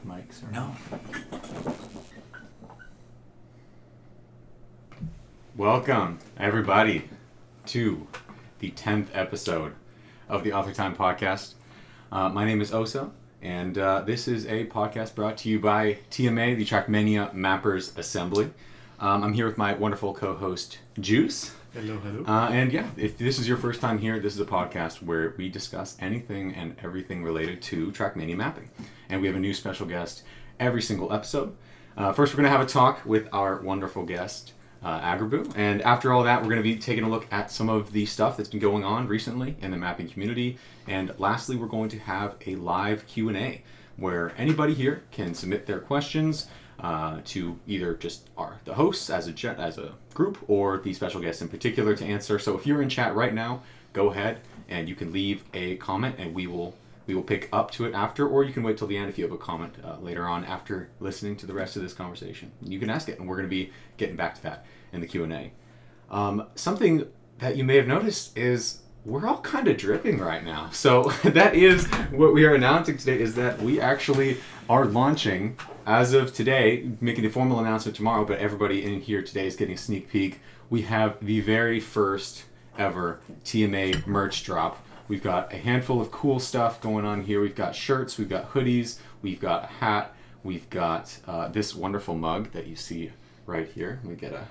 mics? Or... No. Welcome, everybody, to the 10th episode of the Author Time podcast. My name is Osa, and this is a podcast brought to you by TMA, the Trackmania Mappers Assembly. I'm here with my wonderful co-host, Juice. Hello, hello. And yeah, if this is your first time here, this is a podcast where we discuss anything and everything related to Trackmania mapping. And we have a new special guest every single episode. First, we're going to have a talk with our wonderful guest, agrabou. And after all that, we're going to be taking a look at some of the stuff that's been going on recently in the mapping community. And lastly, we're going to have a live Q&A where anybody here can submit their questions to either just the hosts as a group or the special guests in particular to answer. So if you're in chat right now, go ahead and you can leave a comment and we will pick up to it after, or you can wait till the end if you have a comment later on after listening to the rest of this conversation. You can ask it, and we're going to be getting back to that in the Q&A. Something that you may have noticed is we're all kind of dripping right now. So that is what we are announcing today, is that we actually are launching, as of today, making a formal announcement tomorrow, but everybody in here today is getting a sneak peek. We have the very first ever TMA merch drop. We've got a handful of cool stuff going on here. We've got shirts, we've got hoodies, we've got a hat, we've got this wonderful mug that you see right here. Let me get a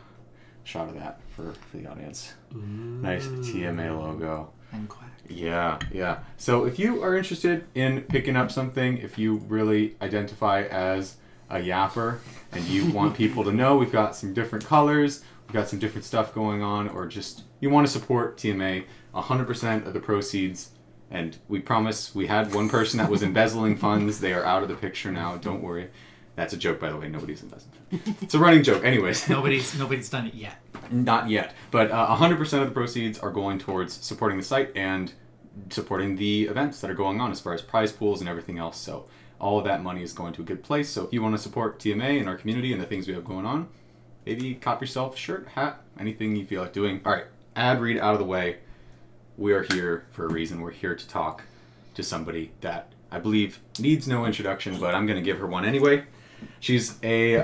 shot of that for the audience. Ooh. Nice TMA logo. And quack. Yeah. So if you are interested in picking up something, if you really identify as a yapper and you want people to know, we've got some different colors, we've got some different stuff going on, or just you want to support TMA, 100% of the proceeds, and we promise, we had one person that was embezzling funds. They are out of the picture now, don't worry. That's a joke, by the way. Nobody's embezzling. It's a running joke. Anyways. Nobody's done it yet. Not yet. But 100% of the proceeds are going towards supporting the site and supporting the events that are going on as far as prize pools and everything else. So all of that money is going to a good place. So if you want to support TMA and our community and the things we have going on, maybe cop yourself a shirt, hat, anything you feel like doing. All right, ad read out of the way. We are here for a reason. We're here to talk to somebody that I believe needs no introduction, but I'm going to give her one anyway. She's a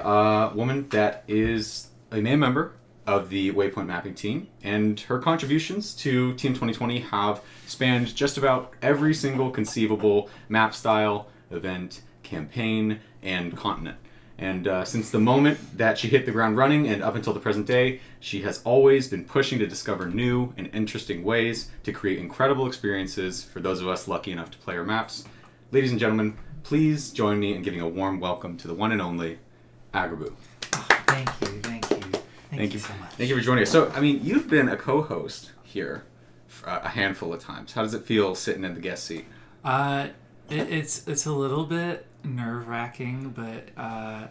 woman that is a main member of the Waypoint mapping team, and her contributions to Team 2020 have spanned just about every single conceivable map style, event, campaign, and continent. And since the moment that she hit the ground running and up until the present day, she has always been pushing to discover new and interesting ways to create incredible experiences for those of us lucky enough to play her maps. Ladies and gentlemen, please join me in giving a warm welcome to the one and only agrabou. Oh, thank you. Thank you so much. Thank you for joining us. So, I mean, you've been a co-host here a handful of times. How does it feel sitting in the guest seat? It's a little bit nerve-wracking, but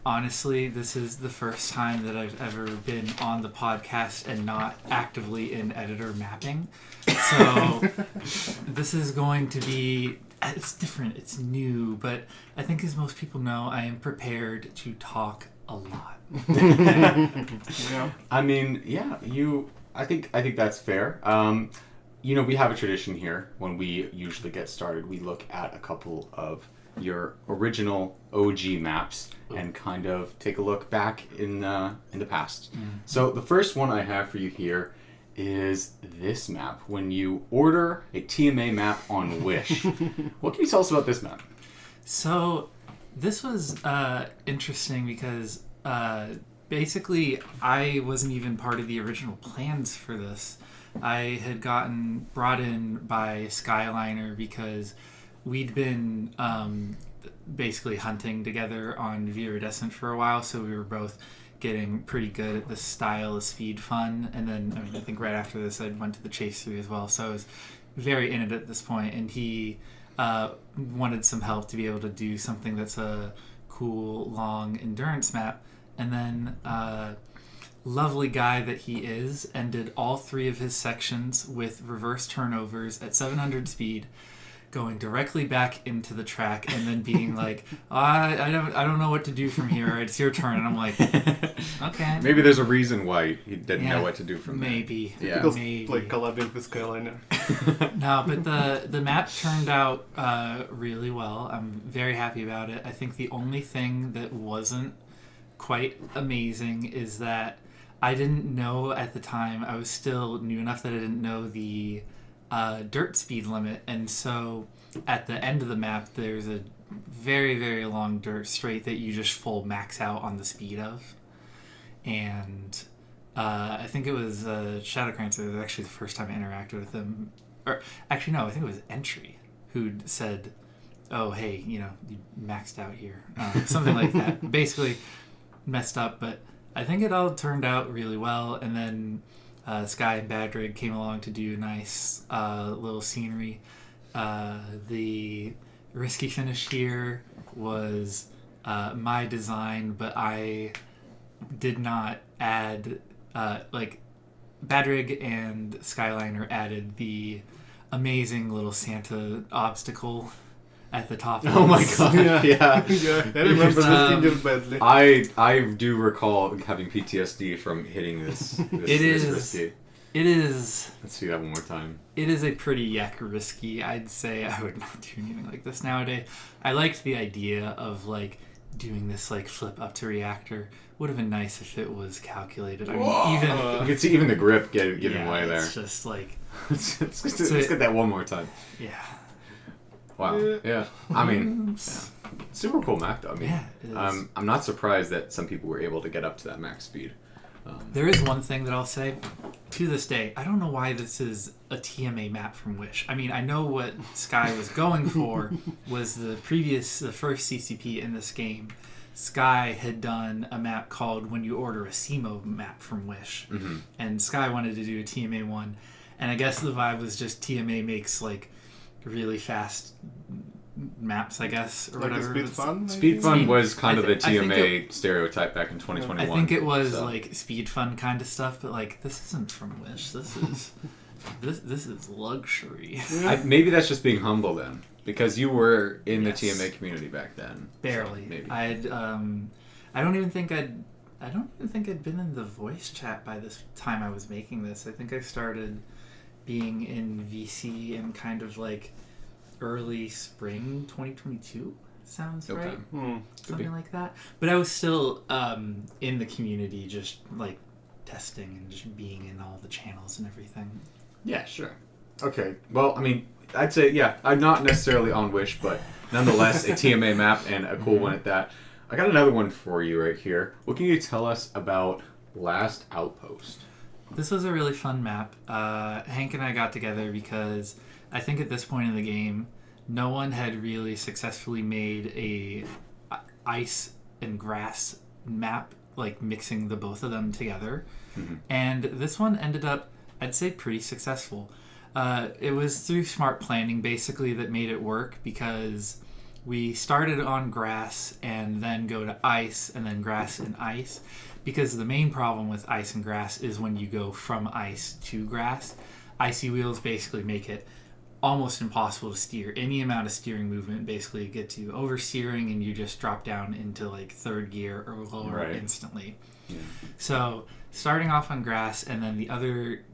honestly, this is the first time that I've ever been on the podcast and not actively in editor mapping. So this is going to be, it's different, it's new, but I think as most people know, I am prepared to talk a lot. Yeah. I mean, yeah, I think that's fair. We have a tradition here. When we usually get started, we look at a couple of your original OG maps and kind of take a look back in the past. Mm-hmm. So the first one I have for you here is this map. When you order a TMA map on Wish, what can you tell us about this map? So this was interesting because basically I wasn't even part of the original plans for this. I had gotten brought in by Skyliner because we'd been basically hunting together on Viridescent for a while, so we were both getting pretty good at the style of speed fun. And then, I think right after this, I went to the Chase 3 as well, so I was very in it at this point. And he wanted some help to be able to do something that's a cool, long endurance map. And then, lovely guy that he is, ended all 3 of his sections with reverse turnovers at 700 speed. going directly back into the track and then being like, I don't know what to do from here. It's your turn. And I'm like, okay. Maybe there's a reason why he didn't know what to do from there. Maybe. Yeah. Maybe. Like collabing with Skyliner. No, but the map turned out really well. I'm very happy about it. I think the only thing that wasn't quite amazing is that I didn't know at the time, I was still new enough that I didn't know the dirt speed limit, and so at the end of the map there's a very, very long dirt straight that you just full max out on the speed of. And I think it was Shadowcrancer. It was actually the first time I interacted with him. Or actually, no, I think it was Entry who said, "Oh, hey, you maxed out here," something like that. Basically, messed up, but I think it all turned out really well. And then Sky and Badrig came along to do nice little scenery. The risky finish here was my design, but I did not add Badrig and Skyliner added the amazing little Santa obstacle at the top. Oh my god! Yeah. I remember looking it badly. I do recall having PTSD from hitting this. It is risky. It is. Let's see that one more time. It is a pretty risky. I'd say I would not do anything like this nowadays. I liked the idea of doing this flip up to reactor. Would have been nice if it was calculated. I mean, even you can see even the grip giving way there. It's just let's get that one more time. Yeah. Wow. Yeah. I mean, super cool map though. I mean, yeah, it is. I'm not surprised that some people were able to get up to that max speed. There is one thing that I'll say. To this day, I don't know why this is a TMA map from Wish. I mean, I know what Sky was going for was the first CCP in this game. Sky had done a map called When You Order a CMO map from Wish. Mm-hmm. And Sky wanted to do a TMA one. And I guess the vibe was just TMA makes really fast maps, I guess, or whatever. Speed Fun? Speed Fun was kind of the TMA stereotype back in 2021. I think it was Speed Fun kind of stuff, but this isn't from Wish. This is this is luxury. Maybe that's just being humble then, because you were in the TMA community back then. Barely. So maybe. I don't even think I'd been in the voice chat by this time I was making this. I think I started being in VC in kind of early spring 2022 sounds right. Something like that. But I was still in the community, just testing and just being in all the channels and everything. Yeah, sure. Okay. Well, I mean, I'd say I'm not necessarily on Wish, but nonetheless a TMA map and a cool one at that. I got another one for you right here. What can you tell us about Last Outpost? This was a really fun map. Hank and I got together because I think at this point in the game, no one had really successfully made a ice and grass map, mixing the both of them together. Mm-hmm. And this one ended up, I'd say, pretty successful. It was through smart planning, basically, that made it work, because we started on grass and then go to ice and then grass and ice. Because the main problem with ice and grass is when you go from ice to grass, icy wheels basically make it almost impossible to steer. Any amount of steering movement basically gets you oversteering, and you just drop down into third gear or lower instantly. Yeah. So starting off on grass, and then the other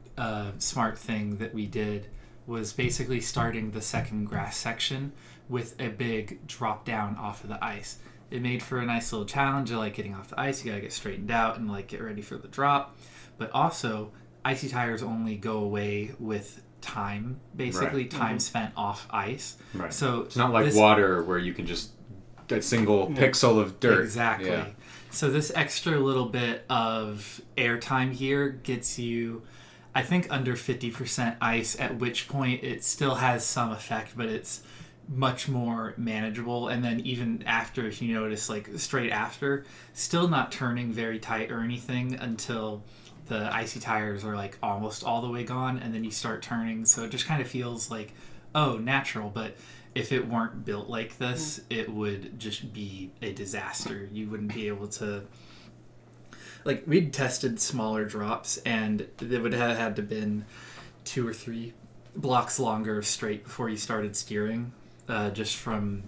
smart thing that we did was basically starting the second grass section with a big drop down off of the ice. It made for a nice little challenge of getting off the ice. You gotta get straightened out and get ready for the drop. But also, icy tires only go away with time, basically time spent off ice. Right. So it's not like water where you can just a single pixel of dirt. Exactly. Yeah. So this extra little bit of airtime here gets you, I think, under 50% ice, at which point it still has some effect, but it's much more manageable. And then even after, if you notice, straight after, still not turning very tight or anything until the icy tires are almost all the way gone, and then you start turning. So it just kind of feels natural. But if it weren't built like this, it would just be a disaster. You wouldn't be able to... we'd tested smaller drops, and it would have had to been 2 or 3 blocks longer straight before you started steering, just from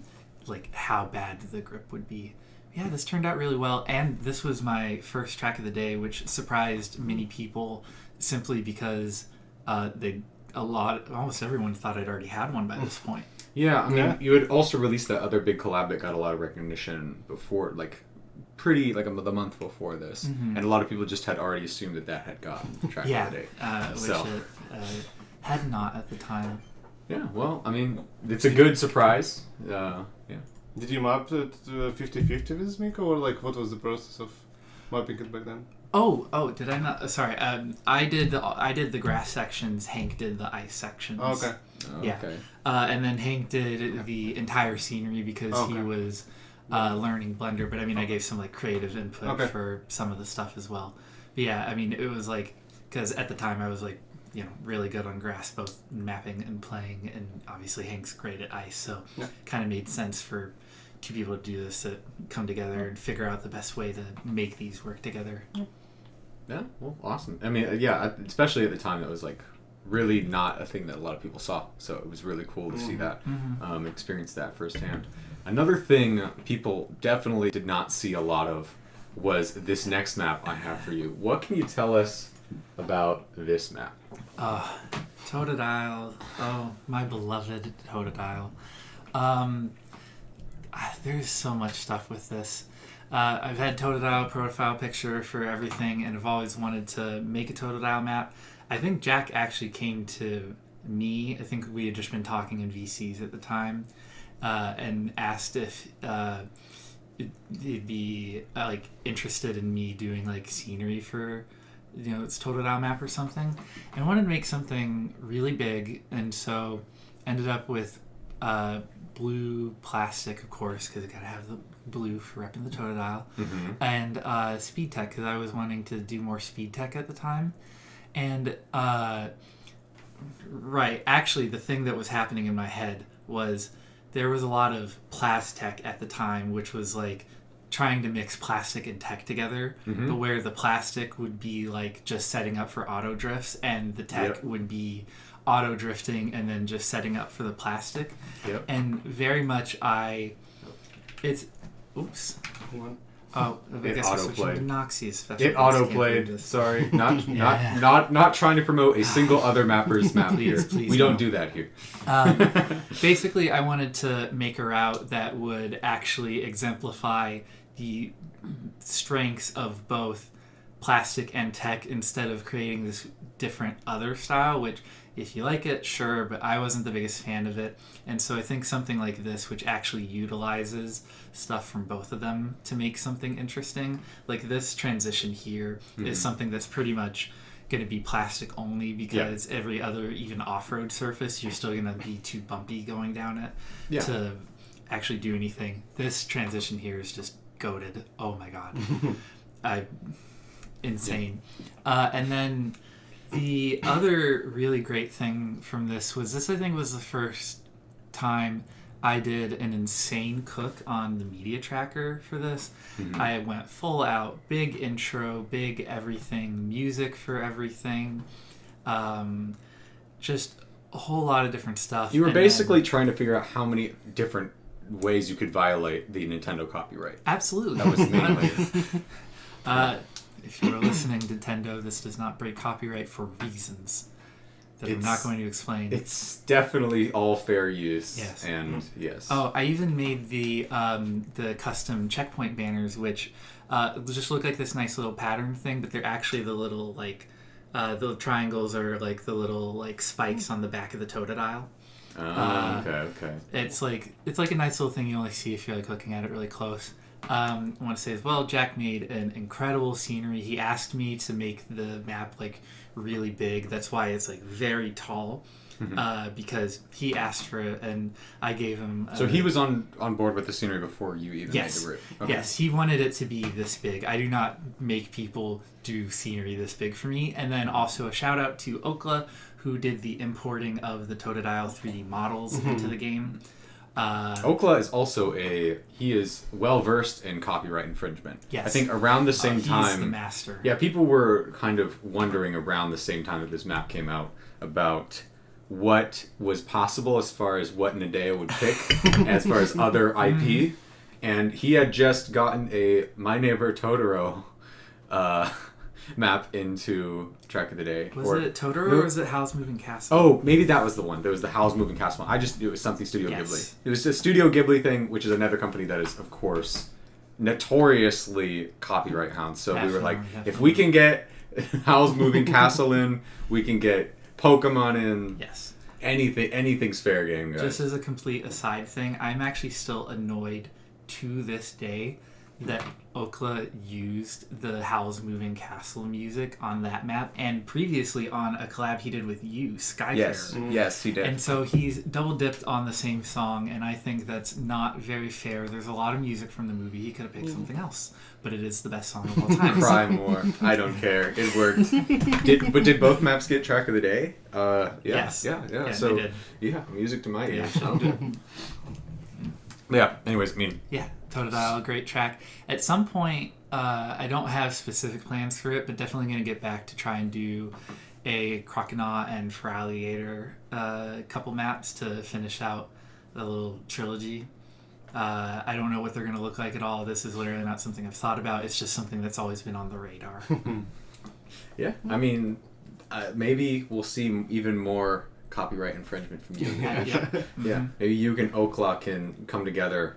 like how bad the grip would be. Yeah, this turned out really well, and this was my first track of the day, which surprised many people simply because almost everyone thought I'd already had one by this point. Yeah, I mean, you had also released that other big collab that got a lot of recognition before, the month before this, and a lot of people just had already assumed that had gotten track of the day. Which it had not at the time. Yeah, well, I mean, it's a good surprise. Yeah. Did you map it 50-50 with Miko, or like what was the process of mapping it back then? Oh, did I not? Sorry, I did the grass sections. Hank did the ice sections. Oh, okay. Yeah. Okay. And then Hank did the entire scenery because he was learning Blender. But I mean, I gave some like creative input for some of the stuff as well. But yeah, I mean, it was like because at the time I was like, really good on grass, both mapping and playing, and obviously Hank's great at ice, so kind of made sense for two people to do this, to come together and figure out the best way to make these work together. Yeah, well, awesome. I mean, yeah, especially at the time, that was like really not a thing that a lot of people saw, so it was really cool to see that, experience that firsthand. Another thing people definitely did not see a lot of was this next map I have for you. What can you tell us about this map? Totodile. Oh, my beloved Totodile. There's so much stuff with this. I've had Totodile profile picture for everything, and I've always wanted to make a Totodile map. I think Jack actually came to me. I think we had just been talking in VCs at the time, and asked if he'd be like interested in me doing like scenery for it's Totodile map or something, and I wanted to make something really big, and so ended up with blue plastic, of course, because I gotta have the blue for repping the Totodile, and speed tech because I was wanting to do more speed tech at the time, and actually the thing that was happening in my head was there was a lot of Plastech at the time, which was like trying to mix plastic and tech together, but where the plastic would be like just setting up for auto drifts, and the tech would be auto drifting and then just setting up for the plastic. And very much oops. Oh, I guess we're switching to Noxie's. It auto-played. Sorry, not trying to promote a single other mapper's map here. Please, we don't do that here. Basically, I wanted to make a route that would actually exemplify the strengths of both plastic and tech instead of creating this different other style, which if you like it, sure, but I wasn't the biggest fan of it. And so I think something like this, which actually utilizes stuff from both of them to make something interesting, like this transition here is something that's pretty much going to be plastic only, because every other even off-road surface, you're still going to be too bumpy going down it to actually do anything. This transition here is just goated. Oh my god. Insane. And then the other really great thing from this was I think was the first time I did an insane cook on the media tracker for this. I went full out, big intro, big everything, music for everything, just a whole lot of different stuff. You were basically trying to figure out how many different ways you could violate the Nintendo copyright. Absolutely. That was the main If you were listening, Nintendo, this does not break copyright for reasons that I'm not going to explain. It's definitely all fair use. Yes. And yes. Oh, I even made the custom checkpoint banners, which just look like this nice little pattern thing, but they're actually the little like the triangles are like the little like spikes on the back of the Totodile. Okay. It's like a nice little thing you only see if you're like looking at it really close. I want to say as well, Jack made an incredible scenery. He asked me to make the map like really big. That's why it's like very tall, because he asked for it and I gave him. So he was on board with the scenery before you even made the route. Okay. Yes, he wanted it to be this big. I do not make people do scenery this big for me. And then also a shout out to Okla, who did the importing of the Totodile 3D models into the game. Okla is also he is well versed in copyright infringement. Yes. I think around the same time. He's the master. Yeah, people were kind of wondering around the same time that this map came out about what was possible as far as what Nadeo would pick as far as other IP. And he had just gotten a My Neighbor Totoro map into Track of the Day. Was it Totoro or was it Howl's Moving Castle? Oh, maybe that was the one. There was the Howl's Moving Castle one. It was something Studio Ghibli. It was a Studio Ghibli thing, which is another company that is, of course, notoriously copyright hounds. So we were like, if we can get Howl's Moving Castle in, we can get Pokemon in. Yes. Anything's fair game, guys. Just as a complete aside thing, I'm actually still annoyed to this day that Okla used the Howl's Moving Castle music on that map and previously on a collab he did with you, Skyfarer. Yes, he did. And so he's double dipped on the same song, and I think that's not very fair. There's a lot of music from the movie. He could have picked something else, but it is the best song of all time. Cry more. I don't care. It worked. Did both maps get Track of the Day? Yes. Yeah. So they did. Yeah, music to my ears. Yeah. Yeah. Anyways, yeah, Totodile, great track. At some point, I don't have specific plans for it, but definitely going to get back to try and do a Croconaw and Feraligatr couple maps to finish out the little trilogy. I don't know what they're going to look like at all. This is literally not something I've thought about. It's just something that's always been on the radar. Yeah, I mean, maybe we'll see even more copyright infringement from you. Yeah. Maybe you and Okla can come together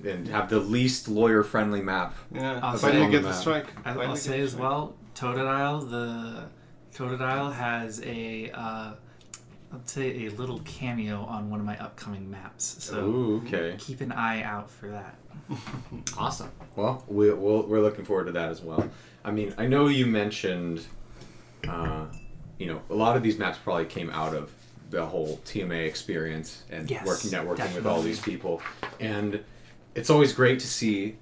and have the least lawyer-friendly map. Yeah, finally get the strike. I'll say as well, Totodile has a, let's say, a little cameo on one of my upcoming maps. So keep an eye out for that. Awesome. Well, we're looking forward to that as well. I mean, I know you mentioned, a lot of these maps probably came out of the whole TMA experience and networking with all these people, and it's always great to see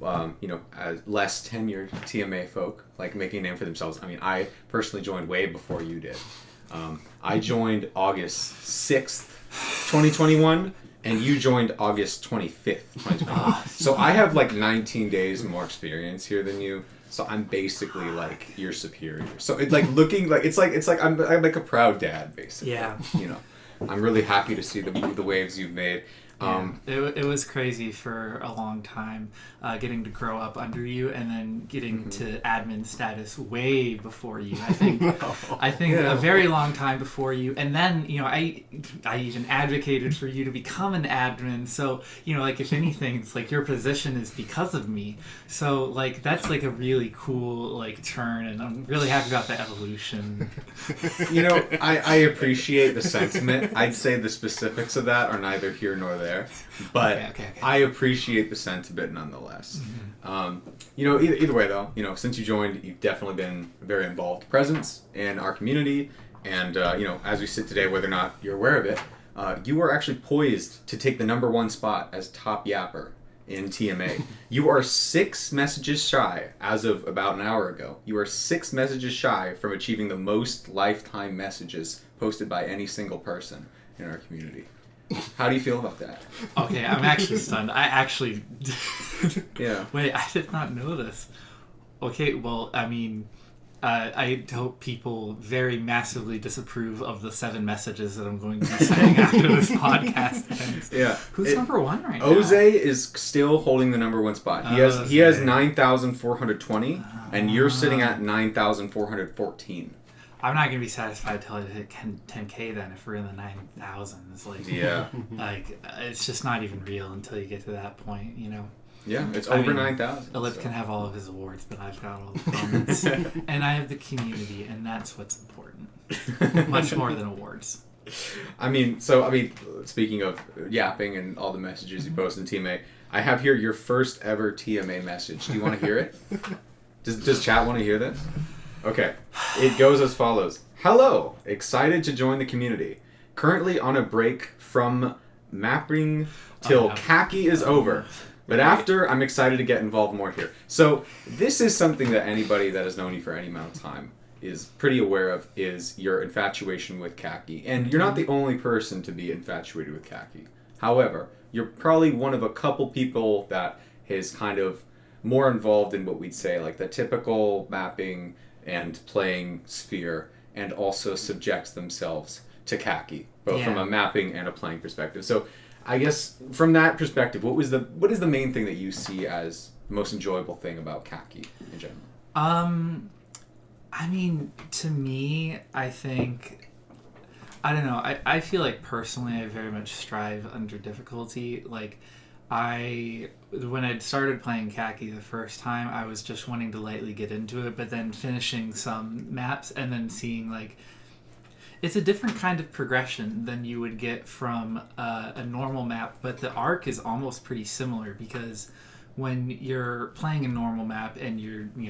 as less tenured TMA folk like making a name for themselves. I mean, I personally joined way before you did. I joined August 6th 2021, and you joined August 25th 2021. So I have like 19 days more experience here than you. So I'm basically like your superior. So it's like looking like it's like I'm like a proud dad basically. Yeah. I'm really happy to see the waves you've made. It was crazy for a long time, getting to grow up under you and then getting to admin status way before you. I think a very long time before you. And then I even advocated for you to become an admin. So like if anything, it's like your position is because of me. So like that's like a really cool like turn, and I'm really happy about the evolution. I appreciate the sentiment. I'd say the specifics of that are neither here nor there. But okay. I appreciate the sentiment nonetheless. Either way though, since you joined, you've definitely been a very involved presence in our community, and as we sit today, whether or not you're aware of it, you are actually poised to take the #1 spot as top yapper in TMA. You are 6 messages shy as of about an hour ago. You are 6 messages shy from achieving the most lifetime messages posted by any single person in our community. How do you feel about that? Okay, I'm actually stunned. Yeah. Wait, I did not know this. Okay, well, I mean, I hope people very massively disapprove of the 7 messages that I'm going to be saying after this podcast ends. Yeah. Who's #1 right now? Oze is still holding the #1 spot. He has 9,420, and you're sitting at 9,414. I'm not going to be satisfied until I hit 10K then if we're in the 9,000s. Like, it's just not even real until you get to that point, Yeah, it's over 9,000. Elif can have all of his awards, but I've got all the comments. And I have the community, and that's what's important. Much more than awards. I mean, speaking of yapping and all the messages you post in TMA, I have here your first ever TMA message. Do you want to hear it? Does chat want to hear this? Okay. It goes as follows. Hello! Excited to join the community. Currently on a break from mapping till khaki is over. But after, I'm excited to get involved more here. So this is something that anybody that has known you for any amount of time is pretty aware of, is your infatuation with khaki. And you're not the only person to be infatuated with khaki. However, you're probably one of a couple people that is kind of more involved in what we'd say like the typical mapping and playing sphere, and also subjects themselves to khaki, both Yeah. from a mapping and a playing perspective. So I guess from that perspective, what is the main thing that you see as the most enjoyable thing about khaki in general? I mean, to me, I think, I don't know, I feel like personally I very much strive under difficulty. Like, when I'd started playing khaki the first time, I was just wanting to lightly get into it, but then finishing some maps and then seeing, like, it's a different kind of progression than you would get from a normal map, but the arc is almost pretty similar because when you're playing a normal map and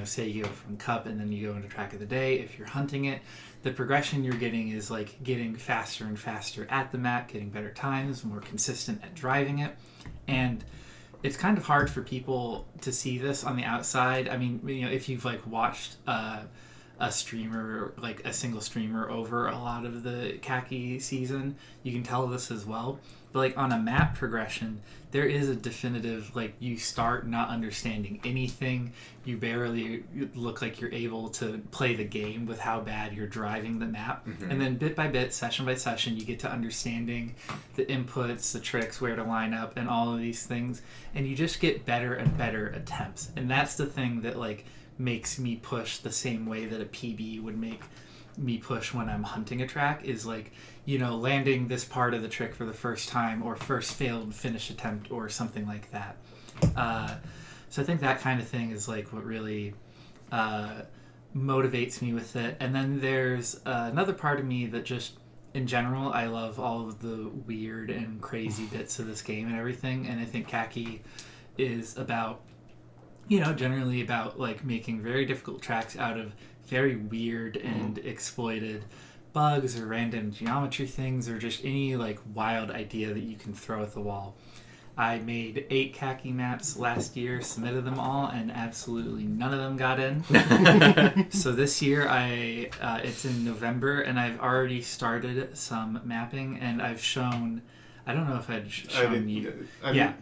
say you go from cup and then you go into track of the day, if you're hunting it, the progression you're getting is like getting faster and faster at the map, getting better times, more consistent at driving it. And it's kind of hard for people to see this on the outside. I mean, if you've like watched a streamer, like a single streamer over a lot of the khaki season, you can tell this as well. But like on a map progression, there is a definitive, like, you start not understanding anything, you barely look like you're able to play the game with how bad you're driving the map, and then bit by bit, session by session, you get to understanding the inputs, the tricks, where to line up, and all of these things, and you just get better and better attempts. And that's the thing that like makes me push the same way that a PB would make me push when I'm hunting a track, is like, landing this part of the trick for the first time, or first failed finish attempt, or something like that. So I think that kind of thing is like what really motivates me with it. And then there's another part of me that just, in general, I love all of the weird and crazy bits of this game and everything. And I think khaki is about, generally about like making very difficult tracks out of very weird and exploited bugs or random geometry things, or just any like wild idea that you can throw at the wall. I made 8 khaki maps last year, submitted them all, and absolutely none of them got in. So this year, it's in November, and I've already started some mapping, and I've shown, I don't know if I'd shown you. Yeah.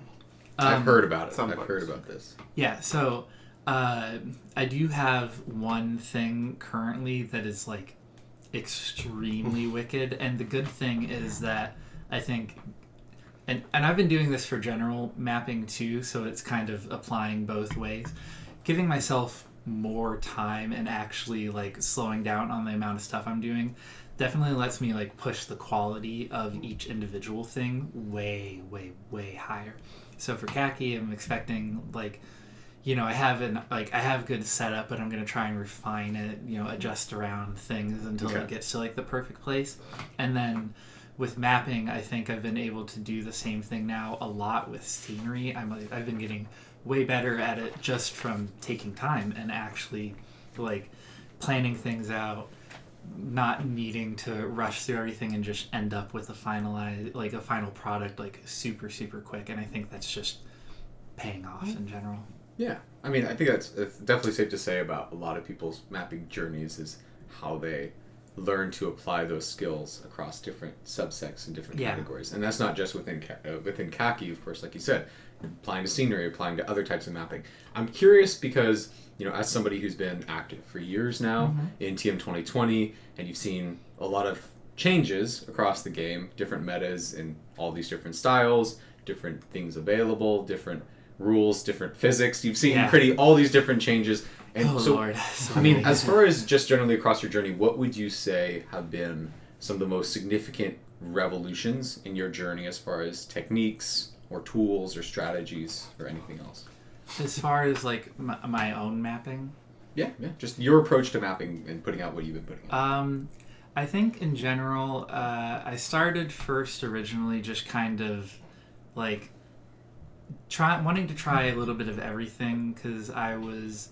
I've heard about it. Somewhat. I've heard about this. Yeah, so I do have one thing currently that is like extremely wicked, and the good thing is that I think, and I've been doing this for general mapping too, so it's kind of applying both ways, giving myself more time and actually like slowing down on the amount of stuff I'm doing definitely lets me like push the quality of each individual thing way, way, way higher. So for khaki, I'm expecting like, I have good setup, but I'm going to try and refine it, adjust around things until it gets to like the perfect place. And then with mapping, I think I've been able to do the same thing now a lot with scenery. I've been getting way better at it just from taking time and actually like planning things out, not needing to rush through everything and just end up with a final product like super, super quick. And I think that's just paying off in general. Yeah, I mean, I think it's definitely safe to say about a lot of people's mapping journeys is how they learn to apply those skills across different subsects and different categories. And that's not just within khaki, of course, like you said, applying to scenery, applying to other types of mapping. I'm curious because, as somebody who's been active for years now in TM 2020, and you've seen a lot of changes across the game, different metas and all these different styles, different things available, different rules, different physics. You've seen all these different changes. And Lord. I mean, as far as just generally across your journey, what would you say have been some of the most significant revolutions in your journey as far as techniques or tools or strategies or anything else? As far as like my own mapping? Yeah, just your approach to mapping and putting out what you've been putting out. I think in general, I started first originally just kind of like wanting to try a little bit of everything because I was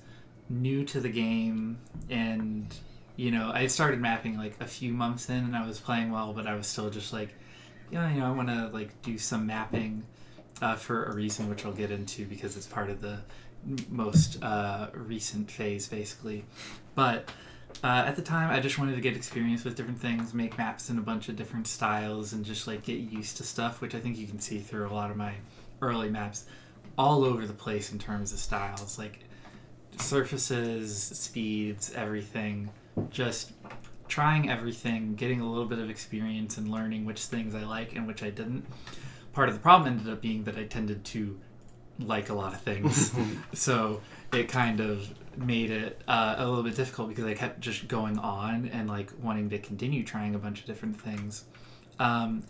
new to the game, and I started mapping like a few months in, and I was playing well, but I was still just like, I want to like do some mapping for a reason which I'll get into because it's part of the most recent phase basically. But at the time, I just wanted to get experience with different things, make maps in a bunch of different styles, and just like get used to stuff, which I think you can see through a lot of my early maps, all over the place in terms of styles, like surfaces, speeds, everything. Just trying everything, getting a little bit of experience and learning which things I like and which I didn't. Part of the problem ended up being that I tended to like a lot of things. So it kind of made it a little bit difficult because I kept just going on and like wanting to continue trying a bunch of different things. And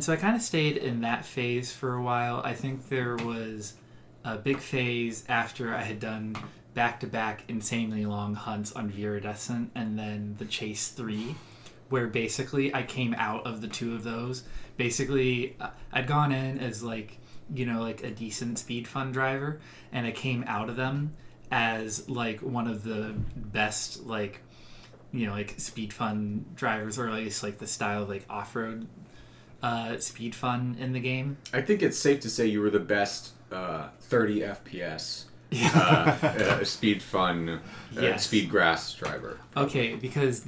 so I kind of stayed in that phase for a while. I think there was a big phase after I had done back-to-back insanely long hunts on Viridescent and then the Chase 3, where basically I came out of the two of those. Basically, I'd gone in as like, you know, like a decent speed fun driver, and I came out of them as like one of the best, like, you know, like speed fun drivers, or at least like the style of like off-road speed fun in the game. I think it's safe to say you were the best 30 FPS speed fun speed grass driver. Okay, because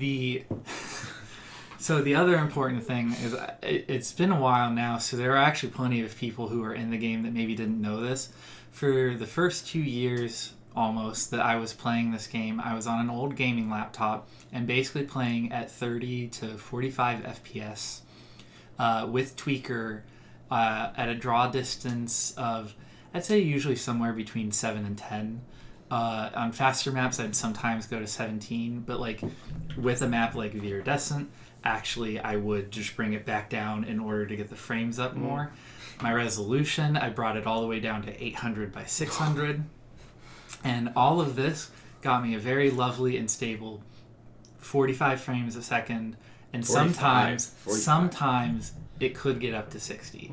so the other important thing is it's been a while now, so there are actually plenty of people who are in the game that maybe didn't know this. For the first 2 years almost that I was playing this game, I was on an old gaming laptop and basically playing at 30 to 45 FPS with Tweaker at a draw distance of, I'd say usually somewhere between 7 and 10. On faster maps, I'd sometimes go to 17, but like with a map like Viridescent, actually I would just bring it back down in order to get the frames up more. My resolution, I brought it all the way down to 800 by 600. And all of this got me a very lovely and stable 45 frames a second. And 45. sometimes it could get up to 60.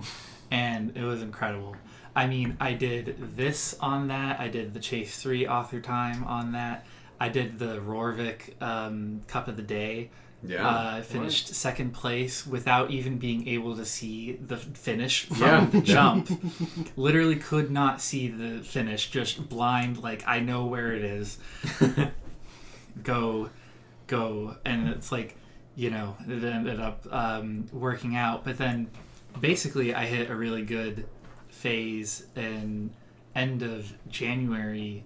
And it was incredible. I mean, I did this on that. I did the Chase 3 author time on that. I did the Rorvik Cup of the Day. Yeah, finished second place without even being able to see the finish from the jump. Literally could not see the finish, just blind, like, I know where it is. Go. And it's like, you know, it ended up working out. But then basically I hit a really good phase in end of January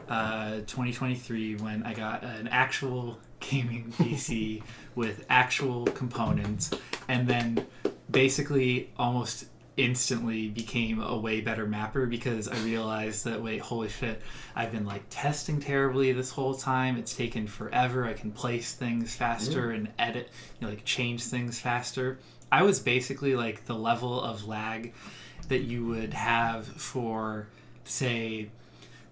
2023 when I got an actual gaming PC with actual components, and then basically almost instantly became a way better mapper because I realized that, wait, holy shit, I've been like testing terribly this whole time. It's taken forever. I can place things faster and edit, you know, like change things faster. I was basically like the level of lag that you would have for, say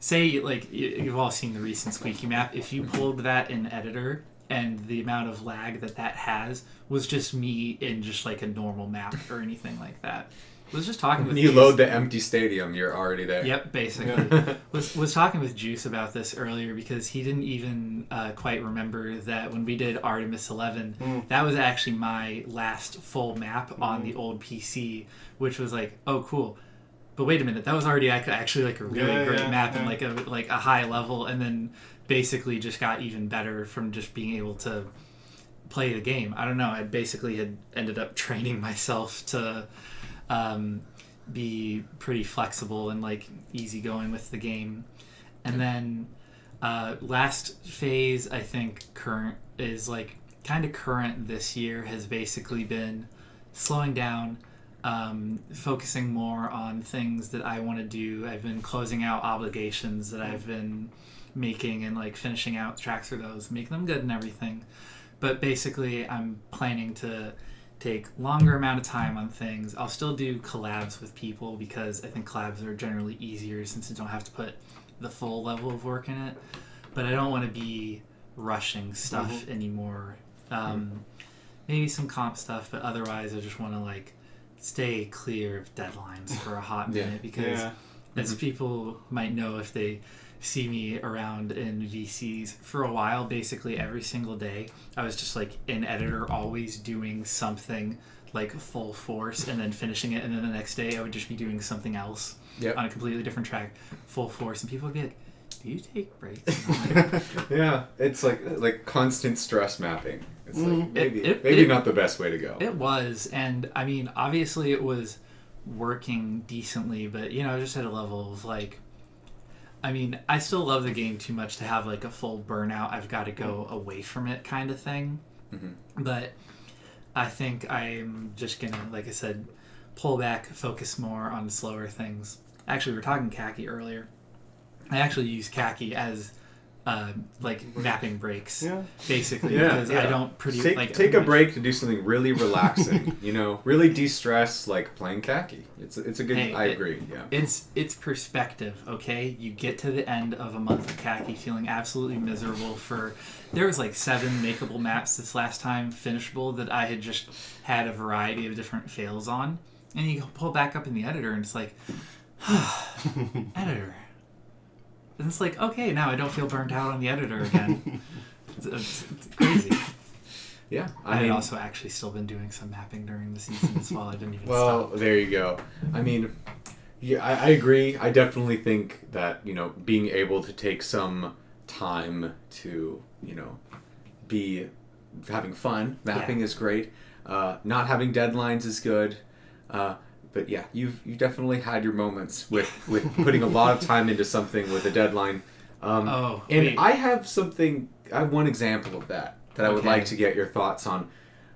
like you've all seen the recent Squeaky map. If you pulled that in editor and the amount of lag that has was just me in just like a normal map or anything like that. Was just talking with When you load the empty stadium, you're already there. Yep, basically. was talking with Juice about this earlier because he didn't even quite remember that when we did Artemis 11, that was actually my last full map on the old PC, which was like, oh, cool. But wait a minute, that was already actually like a really great map and like a high level, and then basically just got even better from just being able to play the game. I don't know. I basically had ended up training myself to be pretty flexible and like easygoing with the game. And then last phase, I think current is like kind of current this year has basically been slowing down. Focusing more on things that I want to do. I've been closing out obligations that I've been making and like finishing out tracks for those, making them good and everything. But basically, I'm planning to take longer amount of time on things. I'll still do collabs with people because I think collabs are generally easier since you don't have to put the full level of work in it. But I don't want to be rushing stuff anymore. Maybe some comp stuff, but otherwise I just want to like stay clear of deadlines for a hot minute because as people might know if they see me around in VCs for a while, basically every single day I was just like in editor always doing something like full force and then finishing it, and then the next day I would just be doing something else on a completely different track full force, and people would be like, do you take breaks? Yeah, it's like constant stress mapping. It's like maybe not the best way to go. It was, and I mean, obviously it was working decently, but you know, just at a level of like, I mean, I still love the game too much to have like a full burnout, I've got to go away from it kind of thing. But I think I'm just gonna, like I said, pull back, focus more on slower things. Actually, we were talking khaki earlier. I actually use khaki as mapping breaks, basically, because I don't take a break to do something really relaxing. Really de-stress, like playing khaki. It's a good. I agree. Yeah. It's perspective. Okay, you get to the end of a month of khaki feeling absolutely miserable. There was like 7 makeable maps this last time, finishable, that I had just had a variety of different fails on, and you pull back up in the editor, and it's like, editor. And it's like, okay, now I don't feel burnt out on the editor again. It's crazy. Yeah. I had also actually still been doing some mapping during the season as well. I didn't even stop. Well, there you go. I mean, yeah, I agree. I definitely think that, being able to take some time to, be having fun. Mapping is great. Not having deadlines is good. But yeah, you've definitely had your moments with putting a lot of time into something with a deadline. I have one example of that I would like to get your thoughts on.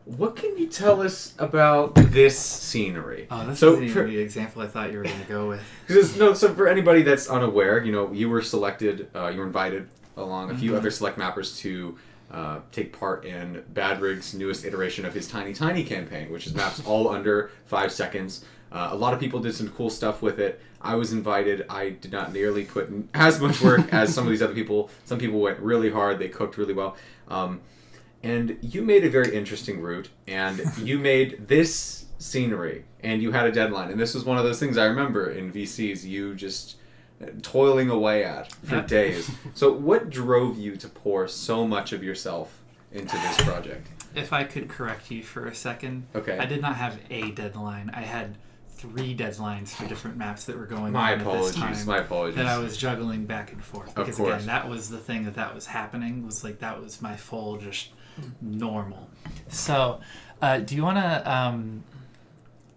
What can you tell us about this scenery? Oh, this isn't even the example I thought you were going to go with. So for anybody that's unaware, you were selected, you were invited along a few other select mappers to take part in Bad Rig's newest iteration of his Tiny Tiny campaign, which is maps all under 5 seconds. A lot of people did some cool stuff with it. I was invited. I did not nearly put in as much work as some of these other people. Some people went really hard. They cooked really well. And you made a very interesting route. And you made this scenery. And you had a deadline. And this was one of those things I remember in VCs you just toiling away at for days. So what drove you to pour so much of yourself into this project? If I could correct you for a second. Okay. I did not have a deadline. I had 3 deadlines for different maps that were going my on apologies, at this time. My apologies. That I was juggling back and forth. Because again, that was the thing that was happening. Was like that was my full just normal. So, do you want to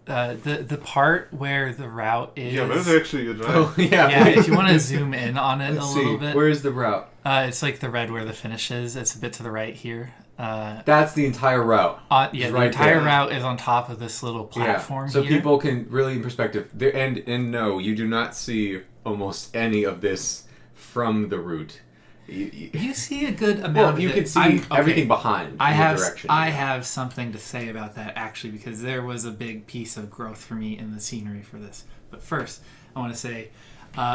the part where the route is? Yeah, that's actually a good route. Oh, yeah. Yeah, if you want to zoom in on it Let's little bit. Where is the route? It's like the red where the finish is. It's a bit to the right here. That's the entire route. The entire route is on top of this little platform so here. people can really in perspective. And no, you do not see almost any of this from the route. You see a good amount of it. You can see everything behind the direction. I have something to say about that, actually, because there was a big piece of growth for me in the scenery for this. But first, I want to say,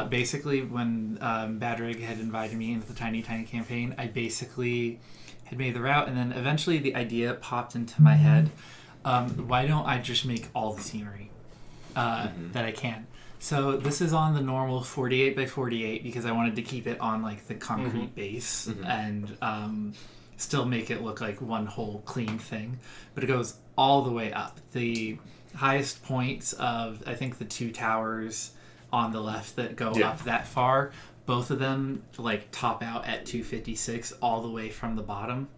basically, when Bad Rig had invited me into the Tiny Tiny campaign, I basically had made the route, and then eventually the idea popped into my head, why don't I just make all the scenery that I can? So this is on the normal 48 by 48 because I wanted to keep it on like the concrete base and still make it look like one whole clean thing. But it goes all the way up. The highest points of, I think, the 2 towers on the left that go up that far, both of them like top out at 256 all the way from the bottom.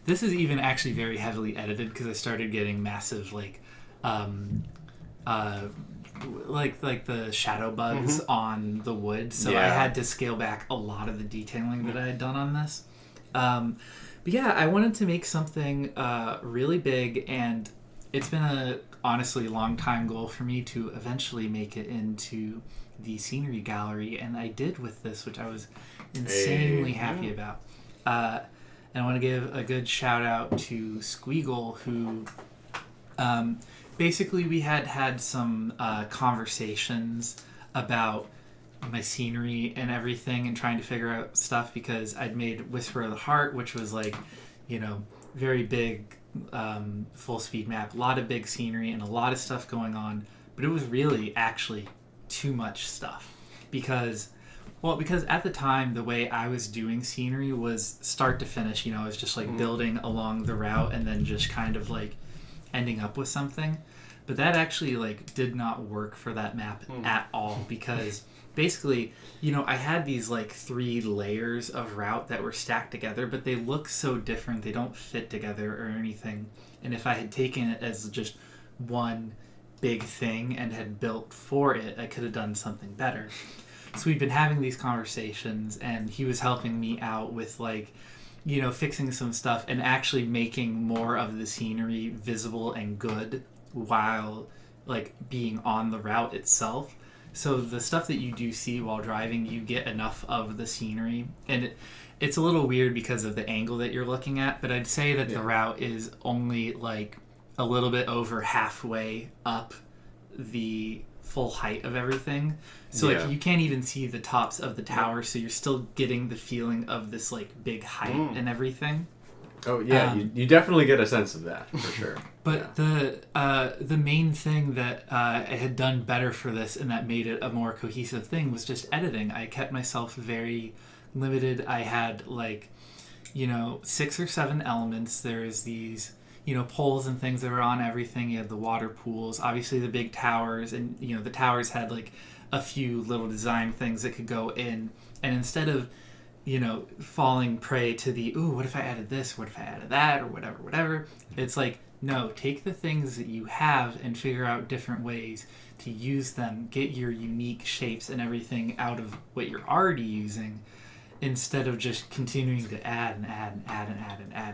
This is even actually very heavily edited because I started getting massive like the shadow bugs on the wood, so I had to scale back a lot of the detailing that I had done on this. But yeah, I wanted to make something really big, and it's been a honestly long time goal for me to eventually make it into the scenery gallery, and I did with this, which I was insanely happy about. And I want to give a good shout out to Squeagle, who basically we had some conversations about my scenery and everything and trying to figure out stuff, because I'd made Whisper of the Heart, which was like, very big full speed map, a lot of big scenery and a lot of stuff going on, but it was really actually too much stuff because at the time the way I was doing scenery was start to finish. I was just like building along the route and then just kind of like ending up with something. But that actually like did not work for that map at all, because basically, I had these like 3 layers of route that were stacked together, but they look so different. They don't fit together or anything. And if I had taken it as just one big thing and had built for it, I could have done something better. So we'd been having these conversations, and he was helping me out with like fixing some stuff and actually making more of the scenery visible and good while like being on the route itself. So the stuff that you do see while driving, you get enough of the scenery, and it's a little weird because of the angle that you're looking at, but I'd say that the route is only like a little bit over halfway up the full height of everything. So like you can't even see the tops of the towers, so you're still getting the feeling of this like big height and everything. Oh yeah, you definitely get a sense of that for sure. But the main thing that I had done better for this and that made it a more cohesive thing was just editing. I kept myself very limited. I had like 6 or 7 elements. There's these poles and things that were on everything. You had the water pools, obviously the big towers, and the towers had like a few little design things that could go in. And instead of falling prey to the, ooh, what if I added this? What if I added that? Or whatever. It's like, no, take the things that you have and figure out different ways to use them. Get your unique shapes and everything out of what you're already using instead of just continuing to add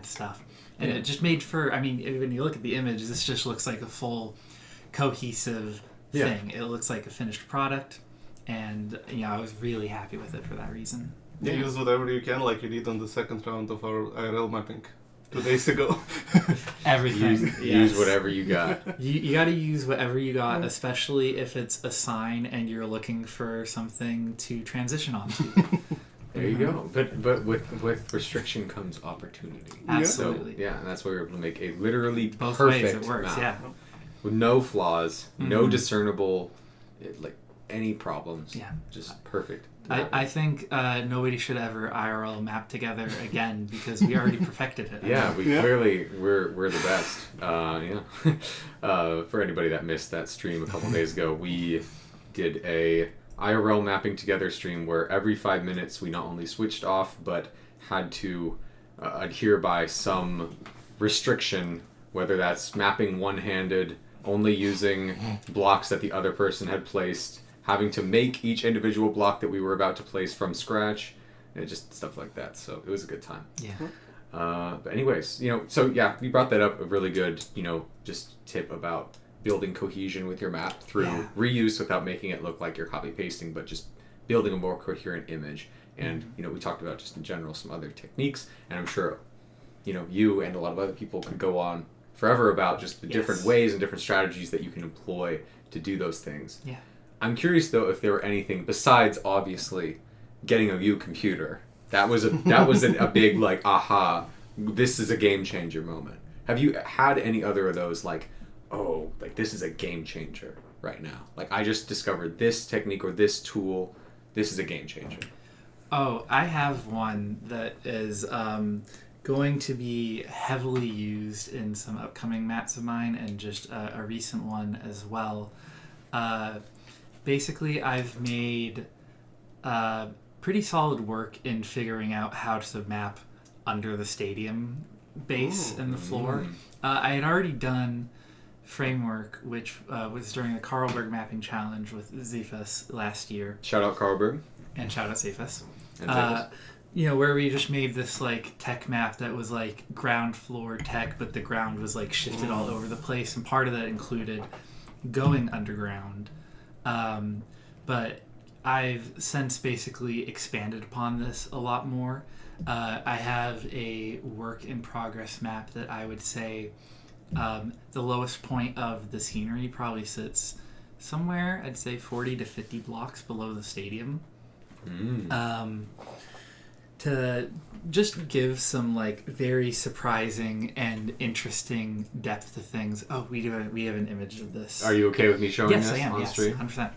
stuff. And it just made for, I mean, when you look at the image, this just looks like a full cohesive thing. It looks like a finished product. And, I was really happy with it for that reason. You use whatever you can, like you did on the second round of our IRL mapping 2 days ago. Everything. Use whatever you got. You got to use whatever you got, especially if it's a sign and you're looking for something to transition onto. There you go. But with restriction comes opportunity. Absolutely. So, and that's why we're able to make a literally both perfect ways it works. map. With no flaws, no discernible, any problems. Yeah. Just perfect. I think nobody should ever IRL map together again because we already perfected it. Yeah, clearly we're the best. For anybody that missed that stream a couple days ago, we did a IRL mapping together stream where every 5 minutes we not only switched off but had to adhere by some restriction, whether that's mapping one-handed, only using blocks that the other person had placed, having to make each individual block that we were about to place from scratch, and just stuff like that. So it was a good time. Yeah. But anyways, we brought that up, a really good, just tip about building cohesion with your map through reuse without making it look like you're copy pasting, but just building a more coherent image. And, we talked about just in general some other techniques, and I'm sure, you and a lot of other people could go on forever about just the different ways and different strategies that you can employ to do those things. Yeah. I'm curious though if there were anything besides obviously getting a new computer. That was a big like aha, this is a game changer moment. Have you had any other of those like, oh, like this is a game changer right now? Like I just discovered this technique or this tool, this is a game changer. Oh, I have one that is going to be heavily used in some upcoming mats of mine and just a recent one as well. Basically, I've made pretty solid work in figuring out how to map under the stadium base and the floor. I had already done framework, which was during the Carlberg mapping challenge with Zephas last year. Shout out Carlberg. And shout out Zephas. And where we just made this like tech map that was like ground floor tech, but the ground was like shifted all over the place, and part of that included going underground. But I've since basically expanded upon this a lot more. I have a work in progress map that I would say the lowest point of the scenery probably sits somewhere, I'd say 40 to 50 blocks below the stadium. To just give some like very surprising and interesting depth to things. Oh, we have an image of this. Are you okay with me showing yes, this I am, on yes, stream? 100%.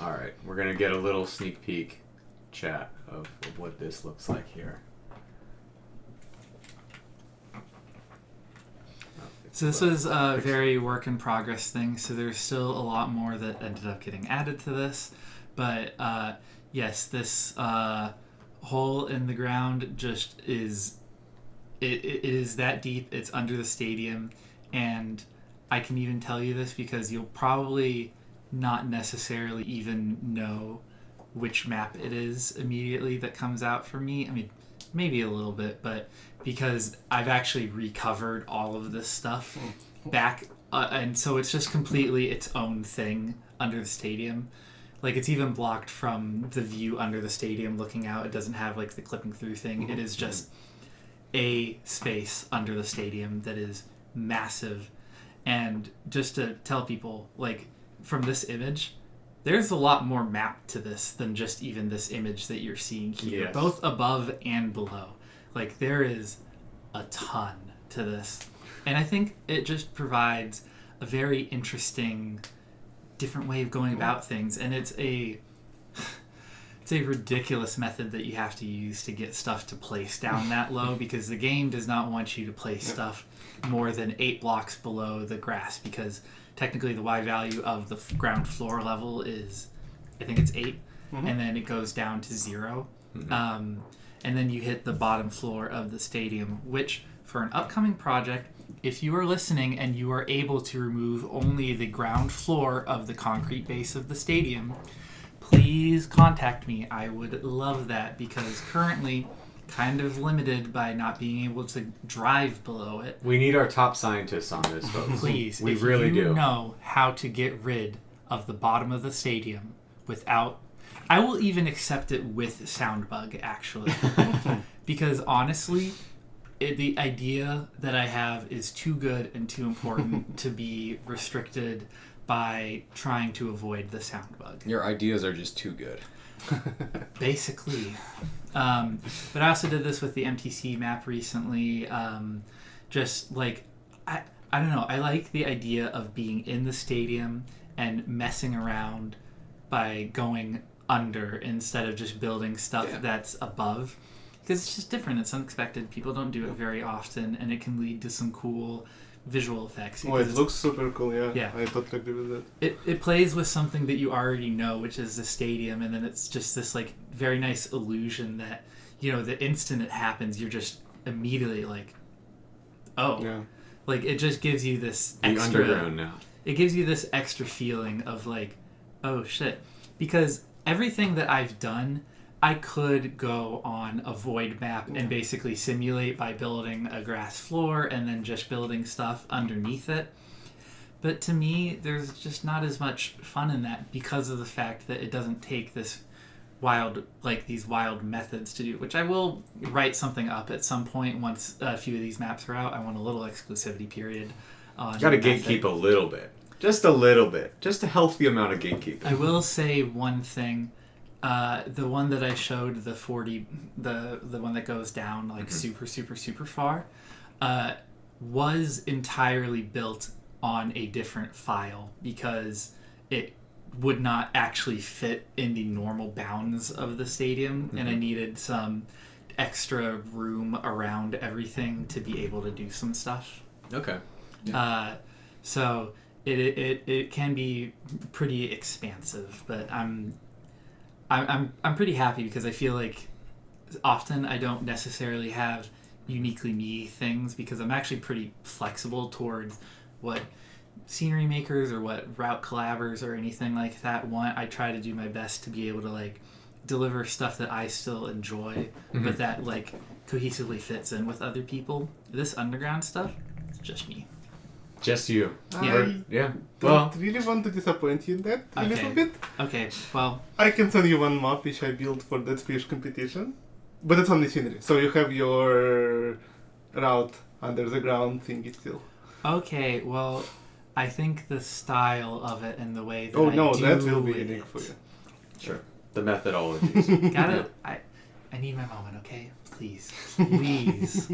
All right, we're gonna get a little sneak peek chat of what this looks like here. So this was a very work in progress thing, so there's still a lot more that ended up getting added to this. But yes, this hole in the ground just is, it is that deep. It's under the stadium, and I can even tell you this because you'll probably not necessarily even know which map it is immediately that comes out for me. I mean, maybe a little bit, but because I've actually recovered all of this stuff back, and so it's just completely its own thing under the stadium. Like, it's even blocked from the view under the stadium looking out. It doesn't have, like, the clipping through thing. It is just a space under the stadium that is massive. And just to tell people, like, from this image, there's a lot more map to this than just even this image that you're seeing here, Yes. both above and below. Like, there is a ton to this. And I think it just provides a very interesting, different way of going about things. And it's a ridiculous method that you have to use to get stuff to place down that low, because the game does not want you to place stuff more than 8 blocks below the grass, because technically the Y value of the ground floor level is, I think it's 8, and then it goes down to 0. And then you hit the bottom floor of the stadium, which for an upcoming project, if you are listening and you are able to remove only the ground floor of the concrete base of the stadium, please contact me. I would love that, because currently kind of limited by not being able to drive below it. We need our top scientists on this, folks. Please, we if really you do. know how to get rid of the bottom of the stadium without... I will even accept it with sound bug, actually. Because honestly, the idea that I have is too good and too important to be restricted by trying to avoid the sound bug. Your ideas are just too good. Basically. But I also did this with the MTC map recently. Just like, I don't know, I like the idea of being in the stadium and messing around by going under instead of just building stuff that's above. Because it's just different, it's unexpected. People don't do it very often, and it can lead to some cool visual effects. Oh, it looks super cool, Yeah. I totally agree with that. It plays with something that you already know, which is the stadium, and then it's just this like very nice illusion that, you know, the instant it happens, you're just immediately like, oh. Yeah. Like, it just gives you this The extra... underground now. It gives you this extra feeling of like, oh shit. Because everything that I've done, I could go on a void map and basically simulate by building a grass floor and then just building stuff underneath it. But to me, there's just not as much fun in that, because of the fact that it doesn't take this these wild methods to do, which I will write something up at some point once a few of these maps are out. I want a little exclusivity period on Got to the method. gatekeep a little bit. Just a little bit. Just a healthy amount of gatekeeping. I will say one thing. The one that I showed, the 40, the one that goes down like super far, was entirely built on a different file, because it would not actually fit in the normal bounds of the stadium, and I needed some extra room around everything to be able to do some stuff. Okay. So it can be pretty expansive, but I'm pretty happy, because I feel like often I don't necessarily have uniquely me things, because I'm actually pretty flexible towards what scenery makers or what route collabers or anything like that want. I try to do my best to be able to like deliver stuff that I still enjoy, but that like cohesively fits in with other people. This underground stuff, it's just me. Just you. Yeah. Yeah. Don't Well, really want to disappoint you in that a little bit. Okay, well, I can send you one map which I built for that fish competition, but it's only scenery. So you have your route under the ground thingy still. okay, well, I think the style of it and the way that Oh I no, do that will be it, unique for you. sure. The methodologies. I need my moment, okay? Please. Please.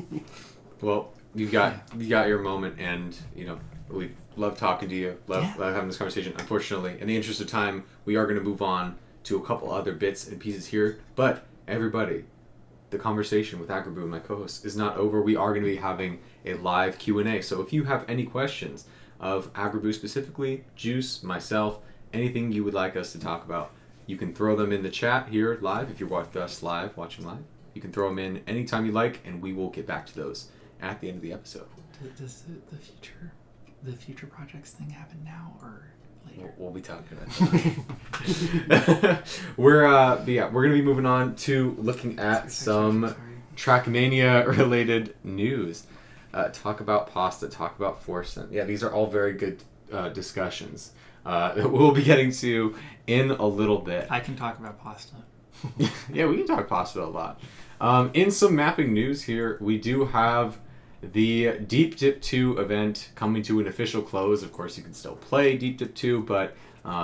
Well, you got your moment, and you know we love talking to you. Love having this conversation. Unfortunately, in the interest of time, we are going to move on to a couple other bits and pieces here. But everybody, the conversation with agrabou, my co-host, is not over. We are going to be having a live Q&A. So if you have any questions of agrabou specifically, Juice, myself, anything you would like us to talk about, you can throw them in the chat here live. If you're with us live, watching live, you can throw them in anytime you like, and we will get back to those at the end of the episode. Does the future projects thing happen now or later? We'll be talking about that. We're gonna be moving on to looking at some Trackmania related news. Talk about pasta, talk about Forsen. Yeah, these are all very good discussions that we'll be getting to in a little bit. I can talk about pasta. Yeah, we can talk pasta a lot. In some mapping news here, we do have the Deep Dip 2 event coming to an official close. Of course, you can still play Deep Dip 2, but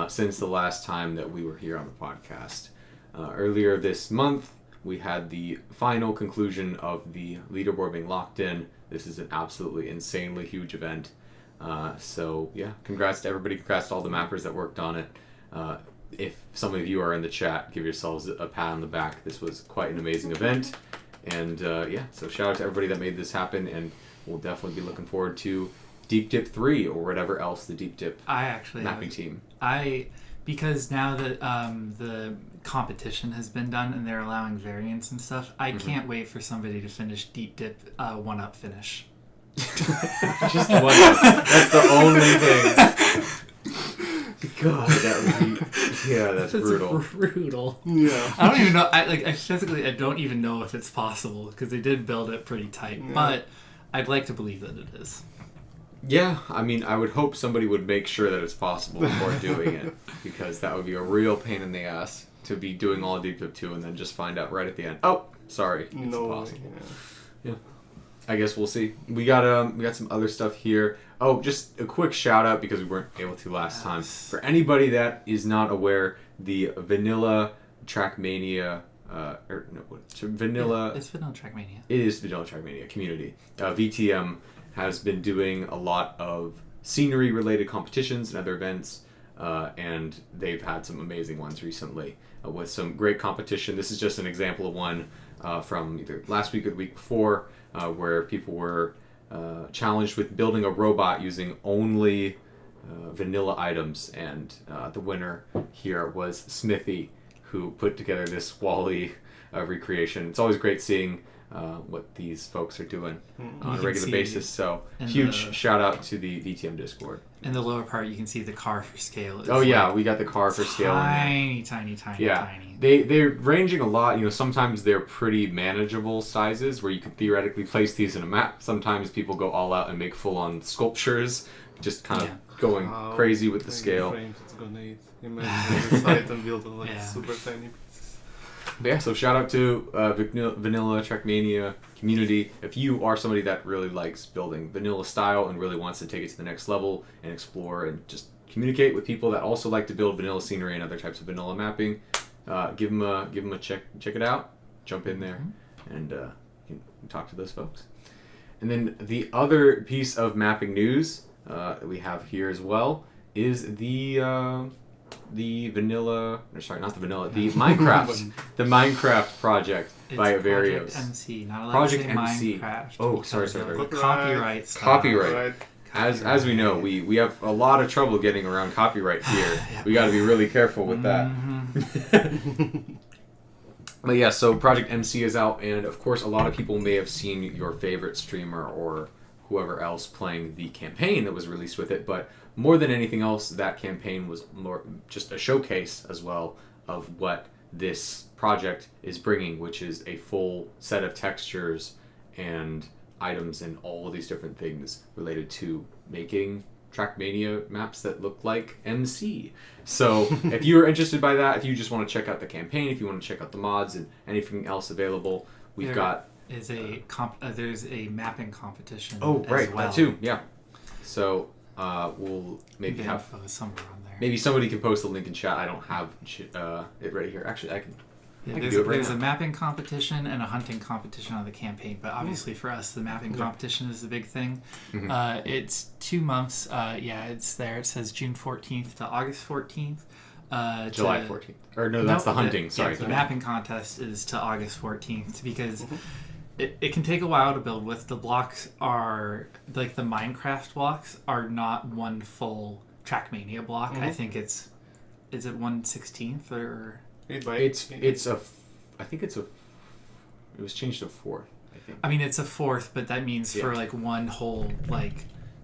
since the last time that we were here on the podcast, earlier this month, we had the final conclusion of the leaderboard being locked in. This is an absolutely insanely huge event. So, yeah, congrats to everybody. Congrats to all the mappers that worked on it. If some of you are in the chat, give yourselves a pat on the back. This was quite an amazing event. And, yeah, so shout out to everybody that made this happen. And we'll definitely be looking forward to Deep Dip 3 or whatever else the Deep Dip mapping team. Because now that the competition has been done and they're allowing variants and stuff, I can't wait for somebody to finish Deep Dip 1-up finish. Just one. That's the only thing. God, that would be... Yeah, that's brutal. Brutal. Yeah. I don't even know. I don't even know if it's possible because they did build it pretty tight. Yeah. But I'd like to believe that it is. Yeah, I mean, I would hope somebody would make sure that it's possible before doing it, because that would be a real pain in the ass to be doing all Deep Dip 2 and then just find out right at the end, oh, sorry, it's impossible. Yeah. I guess we'll see. We got some other stuff here. Oh, just a quick shout out, because we weren't able to last time. For anybody that is not aware, the Vanilla Trackmania Vanilla... It's Vanilla Trackmania. It is Vanilla Trackmania community. VTM has been doing a lot of scenery-related competitions and other events, and they've had some amazing ones recently with some great competition. This is just an example of one from either last week or the week before, where people were challenged with building a robot using only vanilla items, and the winner here was Smithy, who put together this Wally recreation. It's always great seeing what these folks are doing on a regular basis. So huge shout out to the VTM Discord. In the lower part, you can see the car for scale. Oh yeah, we got the car for scale. Tiny. Yeah, they're ranging a lot. You know, sometimes they're pretty manageable sizes where you could theoretically place these in a map. Sometimes people go all out and make full-on sculptures, just kind of going crazy with the scale. Frames it's gonna eat. Imagine the site and build super tiny pieces. But yeah, so shout out to Vanilla Trackmania community. If you are somebody that really likes building vanilla style and really wants to take it to the next level and explore and just communicate with people that also like to build vanilla scenery and other types of vanilla mapping, give them a check it out. Jump in there and you can talk to those folks. And then the other piece of mapping news that we have here as well is the vanilla, or sorry, not the vanilla, the Minecraft, the Minecraft project by Avarios. Project MC, not allowed Project to say MC. Minecraft. Oh, sorry. Copyright stuff. Copyright. As we know, we have a lot of trouble getting around copyright here. Yep. We got to be really careful with that. But yeah, so Project MC is out, and of course, a lot of people may have seen your favorite streamer or whoever else playing the campaign that was released with it, but more than anything else, that campaign was more just a showcase as well of what this project is bringing, which is a full set of textures and items and all of these different things related to making Trackmania maps that look like MC. So if you're interested by that, if you just want to check out the campaign, if you want to check out the mods and anything else available, we've got... There's a mapping competition. Oh, right, as well. that too, yeah. So we'll maybe have somewhere on there. Maybe somebody can post a link in chat. I don't have it right here. Actually, I can. There's a mapping competition and a hunting competition on the campaign, but obviously for us, the mapping competition is the big thing. It's 2 months. It's there. It says June 14th to August 14th. July 14th. Or no, that's the hunting. Sorry. The mapping contest is to August 14th because it can take a while to build with. The blocks are, like the Minecraft blocks, are not one full Trackmania block. I think is it 1/16 or... It was changed to 4th, I think. I mean, it's a 4th, but that means for like one whole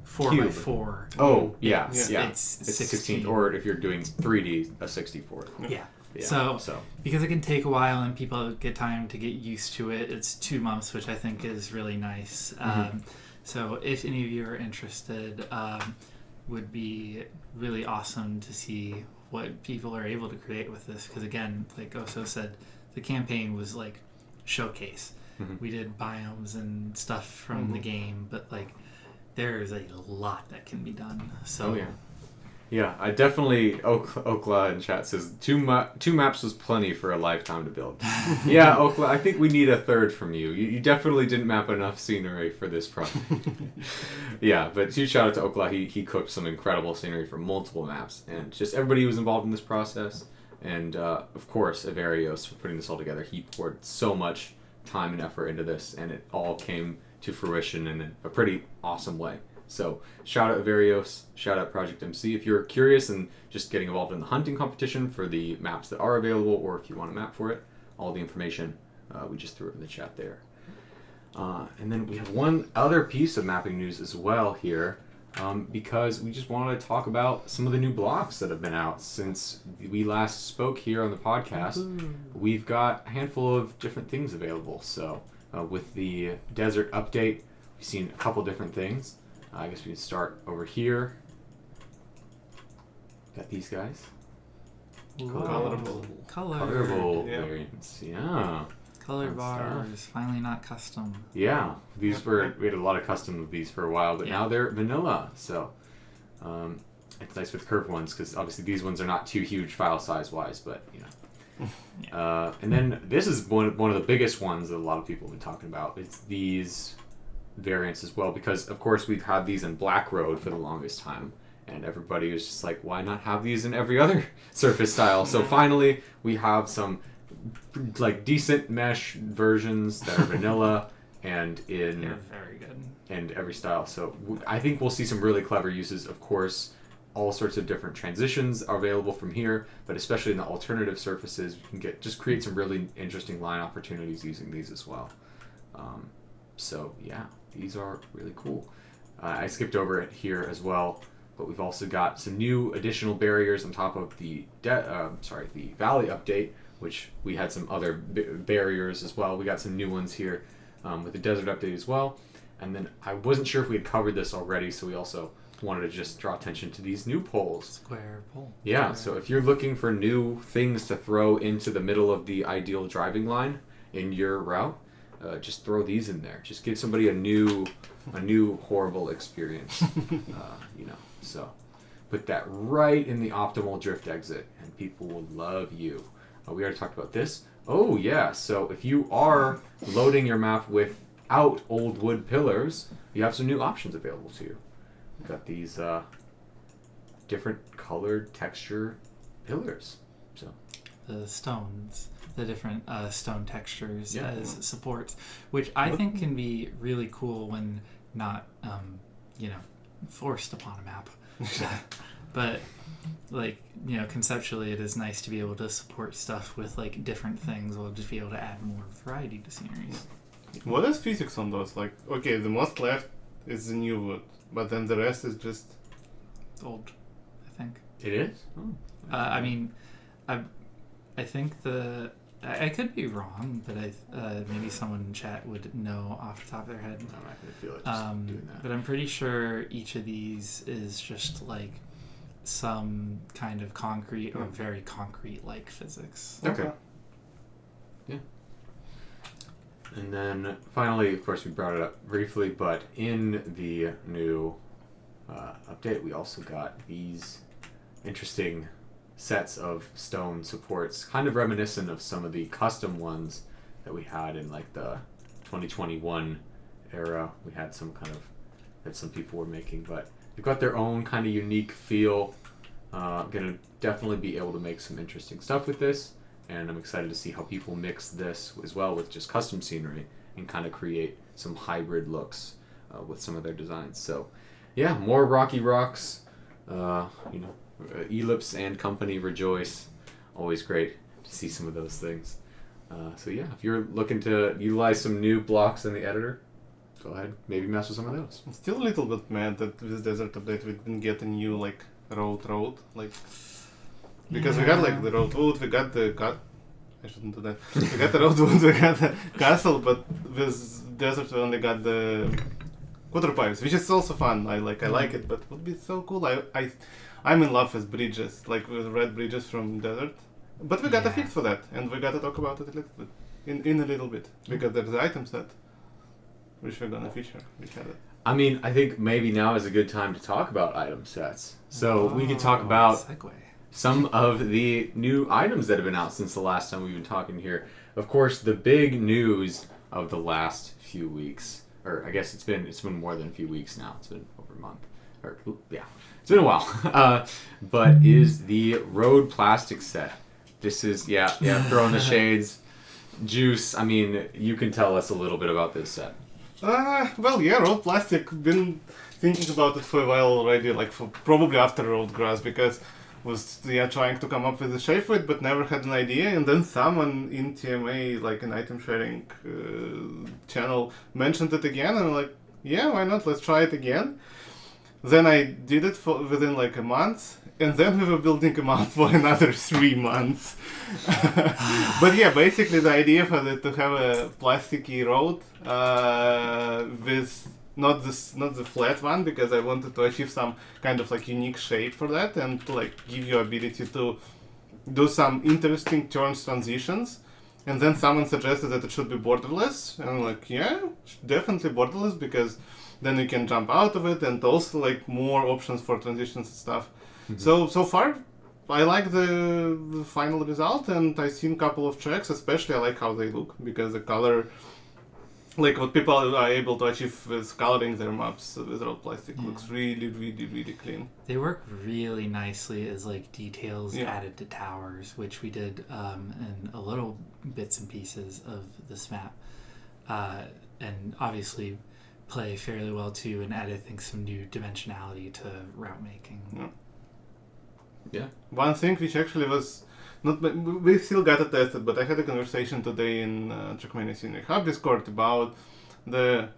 4x4. Oh, yeah. It's 16. Or if you're doing 3D, a 64th. Yeah. Yeah, So because it can take a while and people get time to get used to it, it's 2 months, which I think is really nice. So if any of you are interested, would be really awesome to see what people are able to create with this. Because again, like Oso said, the campaign was like showcase. We did biomes and stuff from the game, but like there's a lot that can be done. So yeah, I definitely, Okla in chat says, two maps was plenty for a lifetime to build. Yeah, Okla, I think we need a third from you. You definitely didn't map enough scenery for this project. Yeah, but huge shout out to Okla. He cooked some incredible scenery for multiple maps, and just everybody who was involved in this process. And of course, Averios for putting this all together. He poured so much time and effort into this, and it all came to fruition in a pretty awesome way. So shout out Averios, shout out Project MC. If you're curious and just getting involved in the hunting competition for the maps that are available, or if you want a map for it, all the information we just threw it in the chat there. And then we have one other piece of mapping news as well here, because we just wanted to talk about some of the new blocks that have been out since we last spoke here on the podcast. We've got a handful of different things available. So with the desert update, we've seen a couple different things. I guess we can start over here. Got these guys. Colorful variants. Yeah. Color bars, finally not custom. Yeah, we had a lot of custom of these for a while, but now they're vanilla. So it's nice with curved ones because obviously these ones are not too huge file size wise, but you know. And then this is one of the biggest ones that a lot of people have been talking about. It's these variants as well, because of course we've had these in Black Road for the longest time, and everybody was just like, why not have these in every other surface style? So finally we have some like decent mesh versions that are vanilla and in very good and every style. So I think we'll see some really clever uses. Of course, all sorts of different transitions are available from here, but especially in the alternative surfaces, we can create some really interesting line opportunities using these as well. So yeah, these are really cool. I skipped over it here as well, but we've also got some new additional barriers on top of the Valley update, which we had some other barriers as well. We got some new ones here with the desert update as well. And then I wasn't sure if we had covered this already, so we also wanted to just draw attention to these new poles. Square pole. Yeah, so if you're looking for new things to throw into the middle of the ideal driving line in your route, just throw these in there. Just give somebody a new horrible experience. So put that right in the optimal drift exit, and people will love you. We already talked about this. Oh yeah, so if you are loading your map without old wood pillars, you have some new options available to you. We've got these different colored texture pillars. So the stones, the different stone textures as supports, which I think can be really cool when not, forced upon a map. But conceptually, it is nice to be able to support stuff with like different things, or just be able to add more variety to sceneries. What is physics on those? Like, okay, the most left is the new wood, but then the rest is just old, I think. it is. Oh. I think I could be wrong, but maybe someone in chat would know off the top of their head. I'm not gonna feel it just doing that. But I'm pretty sure each of these is just like some kind of concrete or very concrete-like physics. Okay. Yeah. And then finally, of course, we brought it up briefly, but in the new update, we also got these interesting sets of stone supports, kind of reminiscent of some of the custom ones that we had in like the 2021 era. We had some kind of that some people were making, but they've got their own kind of unique feel. Gonna definitely be able to make some interesting stuff with this, and I'm excited to see how people mix this as well with just custom scenery and kind of create some hybrid looks with some of their designs. So yeah, more Rocky Rocks, Ellipse and company rejoice. Always great to see some of those things. So yeah, if you're looking to utilize some new blocks in the editor, go ahead, maybe mess with some of those. I'm still a little bit mad that with this desert update we didn't get a new like road. Like Because we got like the road wood, we got the I shouldn't do that. We got the road wood, we got the castle, but with desert we only got the quarter pipes, which is also fun. I like it, but it would be so cool. I'm in love with bridges, like with red bridges from desert. But we got a fix for that, and we got to talk about it a little bit, in a little bit, because there's the item set, which we're gonna feature. I mean, I think maybe now is a good time to talk about item sets. So we can talk about some of the new items that have been out since the last time we've been talking here. Of course, the big news of the last few weeks, or I guess it's been more than a few weeks now. It's been over a month, it's been a while. But is the road plastic set? This is throwing the shades. Juice. I mean, you can tell us a little bit about this set. Road plastic. Been thinking about it for a while already, like for probably after road grass, because was trying to come up with a shape for it, but never had an idea. And then someone in TMA, like an item sharing channel, mentioned it again, and I'm like, yeah, why not? Let's try it again. Then I did it within like a month, and then we were building them up for another 3 months. But yeah, basically the idea for it to have a plasticky road with not the flat one, because I wanted to achieve some kind of like unique shape for that, and to like give you ability to do some interesting turns transitions. And then someone suggested that it should be borderless, and I'm like, yeah, definitely borderless, because then you can jump out of it, and also like more options for transitions and stuff. Mm-hmm. So far I like the final result, and I've seen a couple of tracks. Especially I like how they look, because the color, like what people are able to achieve with coloring their maps with road plastic, looks really, really, really clean. They work really nicely as like details added to towers, which we did in a little bits and pieces of this map, and obviously play fairly well too, and add, I think, some new dimensionality to route making. Yeah. One thing which actually was not, we still got it tested, but I had a conversation today in Trackmania Scenery Hub Discord about the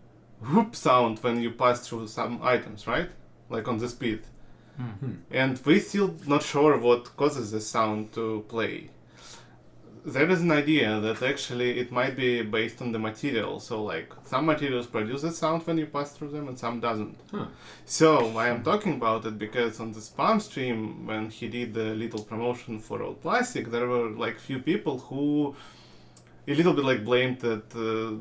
whoop sound when you pass through some items, right? Like on the speed. Mm-hmm. And we're still not sure what causes the sound to play. There is an idea that actually it might be based on the material. So like some materials produce a sound when you pass through them and some doesn't. Huh. So I am talking about it because on the spam stream, when he did the little promotion for Road Plastic, there were like few people who a little bit like blamed that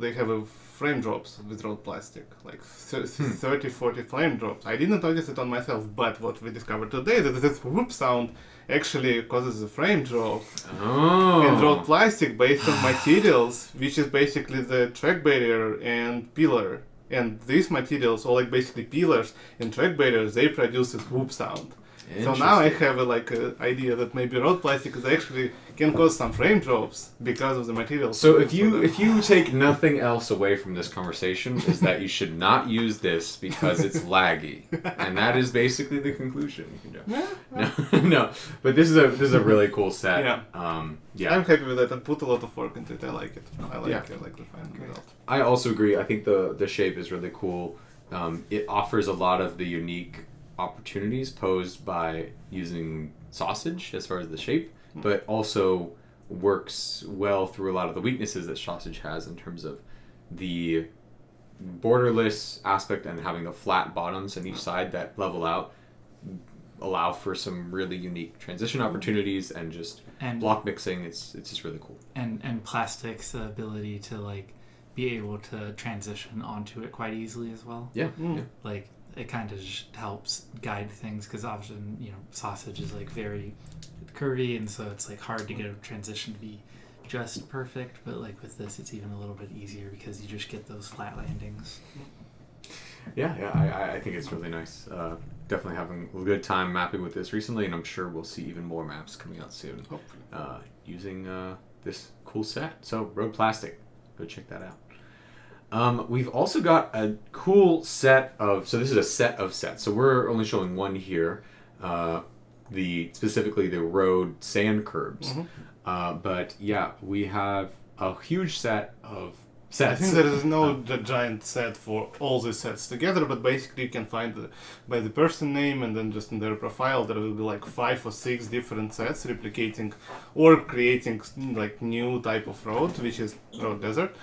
they have a frame drops with Road Plastic, like 30, 40 frame drops. I didn't notice it on myself, but what we discovered today, that this whoop sound actually causes a frame drop. And Road Plastic based on materials, which is basically the track barrier and pillar. And these materials, or like basically pillars and track barriers, they produce this whoop sound. So now I have a idea that maybe road plastic is actually can cause some frame drops because of the materials. So if you take nothing else away from this conversation, is that you should not use this because it's laggy, and that is basically the conclusion you can do. No, but this is a really cool set. Yeah. I'm happy with that. I put a lot of work into it. I like it. I like the final result. I also agree. I think the shape is really cool. It offers a lot of the unique opportunities posed by using sausage as far as the shape, but also works well through a lot of the weaknesses that sausage has in terms of the borderless aspect and having the flat bottoms on each side that level out, allow for some really unique transition opportunities and just block mixing. It's just really cool. And plastic's ability to like be able to transition onto it quite easily as well. Yeah. Like it kind of just helps guide things, because often, sausage is like very curvy, and so it's like hard to get a transition to be just perfect. But like with this, it's even a little bit easier because you just get those flat landings. I think it's really nice. Definitely having a good time mapping with this recently, and I'm sure we'll see even more maps coming out soon using this cool set. So Road Plastic, go check that out. We've also got a cool set of, so this is a set of sets. So we're only showing one here, specifically the road sand curbs. Mm-hmm. But yeah, we have a huge set of sets. I think there is no giant set for all the sets together, but basically you can find by the person name, and then just in their profile there will be like 5 or 6 different sets replicating or creating like new type of road, which is road desert,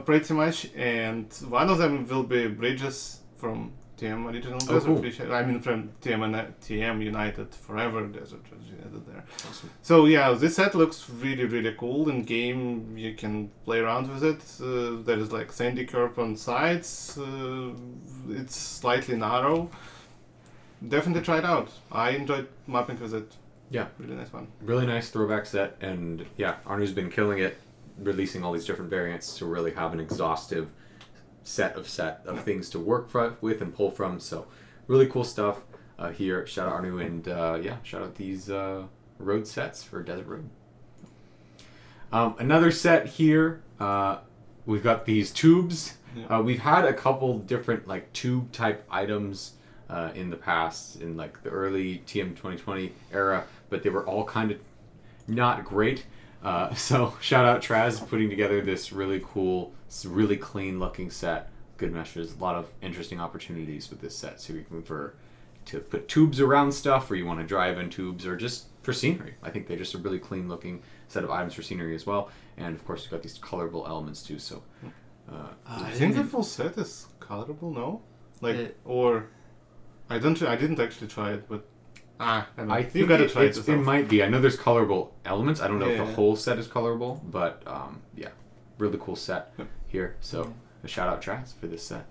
pretty much. And one of them will be bridges from TM Original Desert, cool. which I mean from TM United Forever Desert, which is added there. Awesome. So yeah, this set looks really, really cool. In game, you can play around with it. There is like sandy curve on sides. It's slightly narrow. Definitely try it out. I enjoyed mapping with it. Yeah. Really nice one. Really nice throwback set, and yeah, Arnu's been killing it, releasing all these different variants to really have an exhaustive set of things to work with and pull from. So really cool stuff here. Shout out Arnu, and shout out these road sets for Desert Road. Another set here, we've got these tubes. We've had a couple different like tube type items in the past, in like the early TM 2020 era, but they were all kind of not great. So shout out Traz putting together this really cool, really clean looking set. Good meshes, a lot of interesting opportunities with this set. So you can to put tubes around stuff, or you want to drive in tubes, or just for scenery. I think they're just a really clean looking set of items for scenery as well. And of course you've got these colorable elements too. So I think the full set is colorable, no? Or I didn't actually try it, but I don't know. I You think gotta try it yourself. It might be. I know there's colorable elements. I don't know if the Yeah. whole set is colorable, but really cool set here. So a shout out Traz for this set.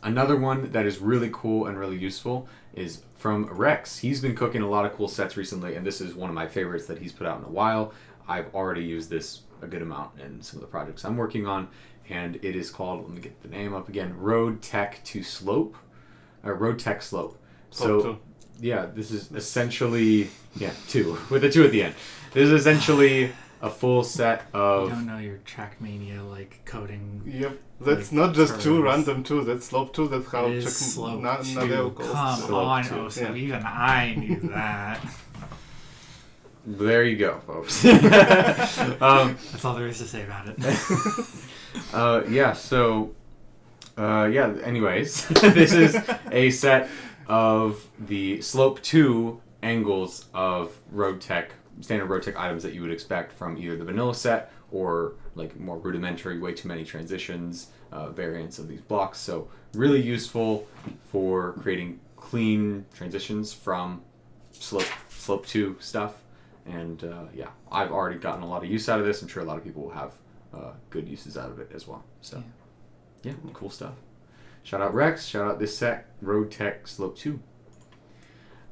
Another one that is really cool and really useful is from Rex. He's been cooking a lot of cool sets recently, and this is one of my favorites that he's put out in a while. I've already used this a good amount in some of the projects I'm working on, and it is called, let me get the name up again, Road Tech Slope. So yeah, this is essentially 2 with a 2 at the end. This is essentially a full set of. I don't know your Trackmania like coding. Yep, that's like, not just terms. 2 random 2. That's slope 2. That's how It is slope Nadeo 2. calls Come slope on, 2. oh, so even I knew that. There you go, folks. That's all there is to say about it. Anyways, this is a set of the slope 2 angles of standard road tech items that you would expect from either the vanilla set or like more rudimentary, way too many transitions variants of these blocks. So really useful for creating clean transitions from slope 2 stuff. And I've already gotten a lot of use out of this. I'm sure a lot of people will have good uses out of it as well. So cool stuff. Shout out Rex. Shout out this set, Road Tech Slope 2.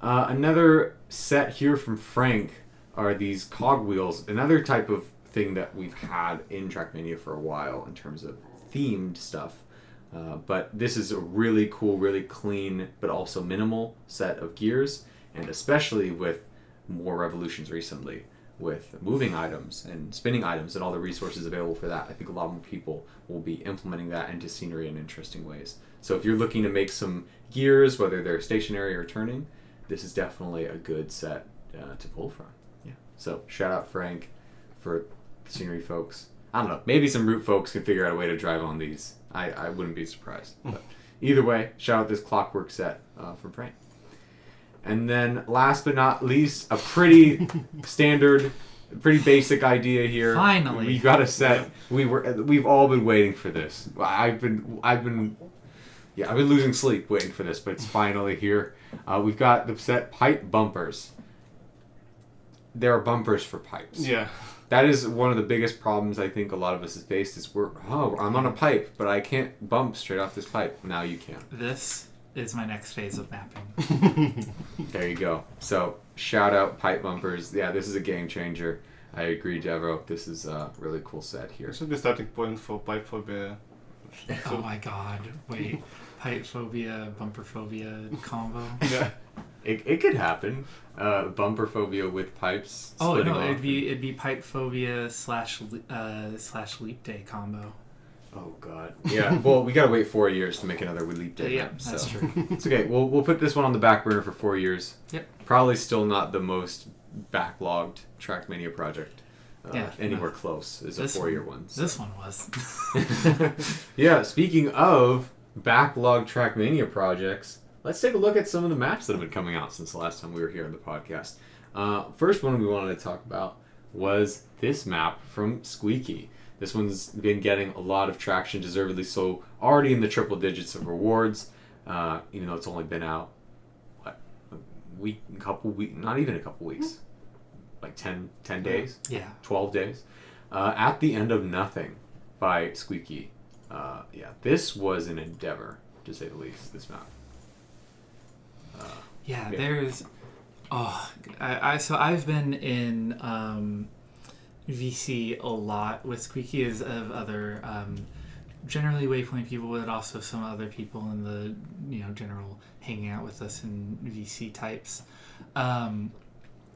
Another set here from Frank are these cogwheels. Another type of thing that we've had in Trackmania for a while in terms of themed stuff. But this is a really cool, really clean, but also minimal set of gears. And especially with more revolutions recently, with moving items and spinning items and all the resources available for that, I think a lot more people will be implementing that into scenery in interesting ways. So if you're looking to make some gears, whether they're stationary or turning, this is definitely a good set to pull from. Yeah. So shout out Frank for the scenery folks. I don't know, maybe some root folks can figure out a way to drive on these. I wouldn't be surprised. But either way, shout out this clockwork set from Frank. And then last but not least, a pretty standard, pretty basic idea here. Finally. We got a set. We've all been waiting for this. I've been losing sleep waiting for this, but it's finally here. We've got the set pipe bumpers. There are bumpers for pipes. Yeah. That is one of the biggest problems I think a lot of us has faced is I'm on a pipe, but I can't bump straight off this pipe. Now you can. This is my next phase of mapping. There you go. So shout out pipe bumpers. Yeah, this is a game changer. I agree, Devro. This is a really cool set here. This should be starting point for pipe phobia. Oh my god. Wait. Pipe phobia, bumper phobia combo. Yeah. It could happen. Bumper phobia with pipes. Oh splitting no, off. it'd be pipe phobia / leap day combo. Oh god. Yeah. Well, we gotta wait 4 years to make another leap day. Yeah, map, that's so. true. It's okay. We'll put this one on the back burner for 4 years. Yep. Probably still not the most backlogged Trackmania project anywhere close as a 4-year one. So. This one was. Yeah, speaking of backlog Trackmania projects, let's take a look at some of the maps that have been coming out since the last time we were here on the podcast. First one we wanted to talk about was this map from Squeaky. This one's been getting a lot of traction, deservedly so, already in the triple digits of rewards, even though it's only been out, not even a couple weeks, like 10 days? Yeah. 12 days. At the End of Nothing by Squeaky. This was an endeavor, to say the least, this map. There's... so I've been in VC a lot with Squeaky as of other generally Waypoint people, but also some other people in the general hanging out with us in VC types. And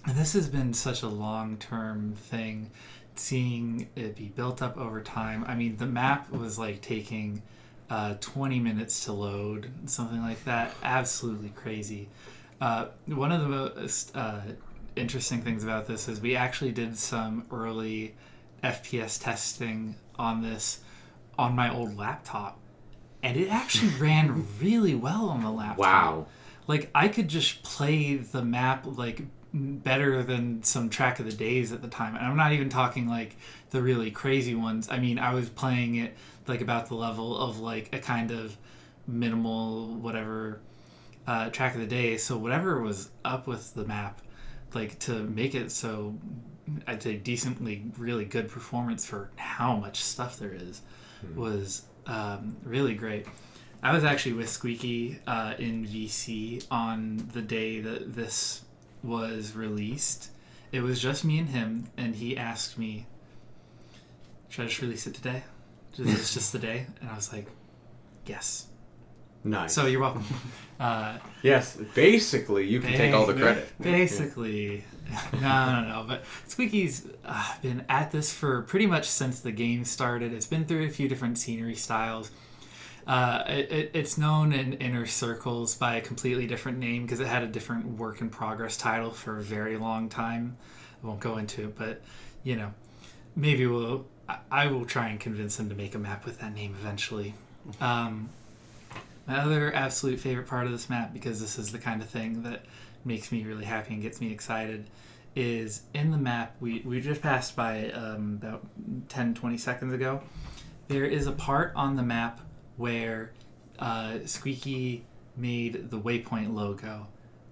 this has been such a long-term thing, seeing it be built up over time. I mean, the map was like taking 20 minutes to load, something like that. Absolutely crazy. One of the most interesting things about this is we actually did some early FPS testing on this on my old laptop, and it actually ran really well on the laptop. Wow. Like, I could just play the map like better than some Track of the Days at the time, and I'm not even talking like the really crazy ones. I mean, I was playing it like about the level of like a kind of minimal whatever Track of the Day. So whatever was up with the map, like, to make it so, I'd say decently really good performance for how much stuff there is, was really great. I was actually with Squeaky in VC on the day that this was released. It was just me and him, and he asked me, should I just release it today? It's just the day? And I was like, yes. Nice. So you're welcome. Yes, basically you can take all the credit. Basically. No. But Squeaky's been at this for pretty much since the game started. It's been through a few different scenery styles. It's known in inner circles by a completely different name because it had a different work in progress title for a very long time. I won't go into it, but maybe I will try and convince him to make a map with that name eventually. My other absolute favorite part of this map, because this is the kind of thing that makes me really happy and gets me excited, is in the map, we just passed by about 10-20 seconds ago. There is a part on the map where Squeaky made the Waypoint logo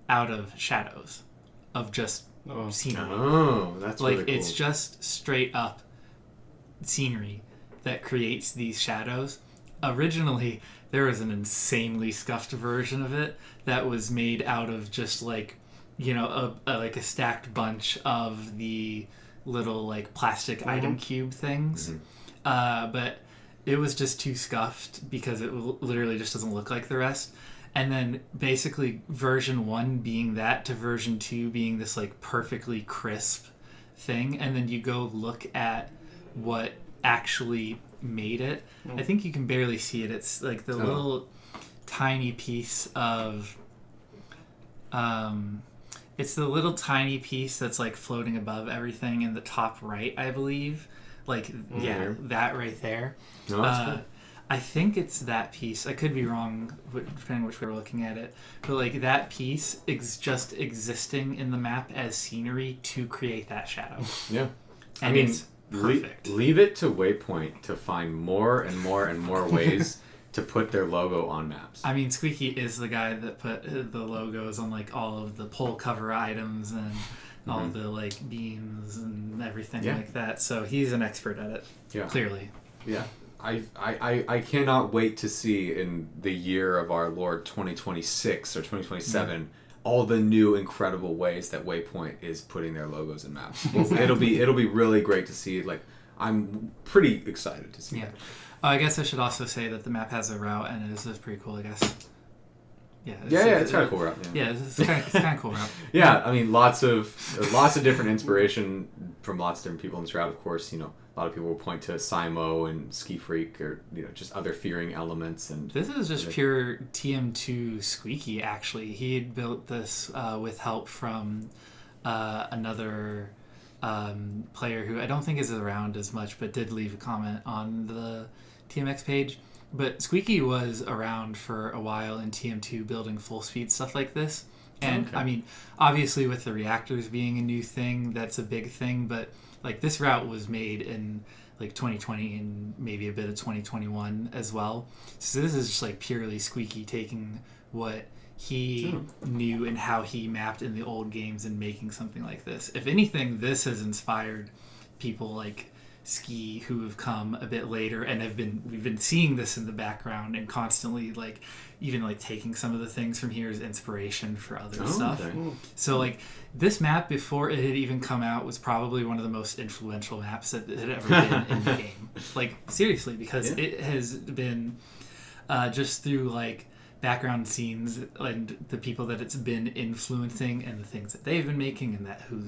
out of shadows, of just scenery. Oh, that's like, really cool. it's just straight up scenery that creates these shadows. Originally, there was an insanely scuffed version of it that was made out of just like, like a stacked bunch of the little like plastic item cube things. But it was just too scuffed because it literally just doesn't look like the rest. And then basically version 1 being that to version 2 being this like perfectly crisp thing. And then you go look at what actually made it. I think you can barely see it. It's like the little tiny piece of it's the little tiny piece that's like floating above everything in the top right, I believe. Like that right there. No, that's cool. I think it's that piece. I could be wrong depending which way we're looking at it. But like that piece is just existing in the map as scenery to create that shadow. Yeah. And it's perfect. Leave it to Waypoint to find more and more and more ways to put their logo on maps. I mean, Squeaky is the guy that put the logos on like all of the pole cover items and all of the like beams and everything like that. So he's an expert at it. Yeah. Clearly. Yeah. I cannot wait to see in the year of our Lord 2026 or 2027 all the new incredible ways that Waypoint is putting their logos in maps. Exactly. It'll be really great to see. Like, I'm pretty excited to see. Yeah. I guess I should also say that the map has a route, and it is pretty cool, I guess. It's kind of cool route. Yeah, it's kind of cool route. Yeah, I mean, lots of different inspiration from lots of different people in this route. Of course, a lot of people will point to Simo and Ski Freak, or just other fearing elements. And this is just pure TM2 Squeaky. Actually, he had built this with help from another player who I don't think is around as much, but did leave a comment on the TMX page. But Squeaky was around for a while in TM2 building full speed stuff like this. And Okay. I mean, obviously with the reactors being a new thing, that's a big thing. But like this route was made in like 2020 and maybe a bit of 2021 as well. So this is just like purely Squeaky taking what he knew and how he mapped in the old games and making something like this. If anything, this has inspired people like Ski who have come a bit later and we've been seeing this in the background and constantly like even like taking some of the things from here as inspiration for other stuff. Okay. So like this map before it had even come out was probably one of the most influential maps that had ever been in the game. Like seriously, because it has been just through like background scenes and the people that it's been influencing and the things that they've been making and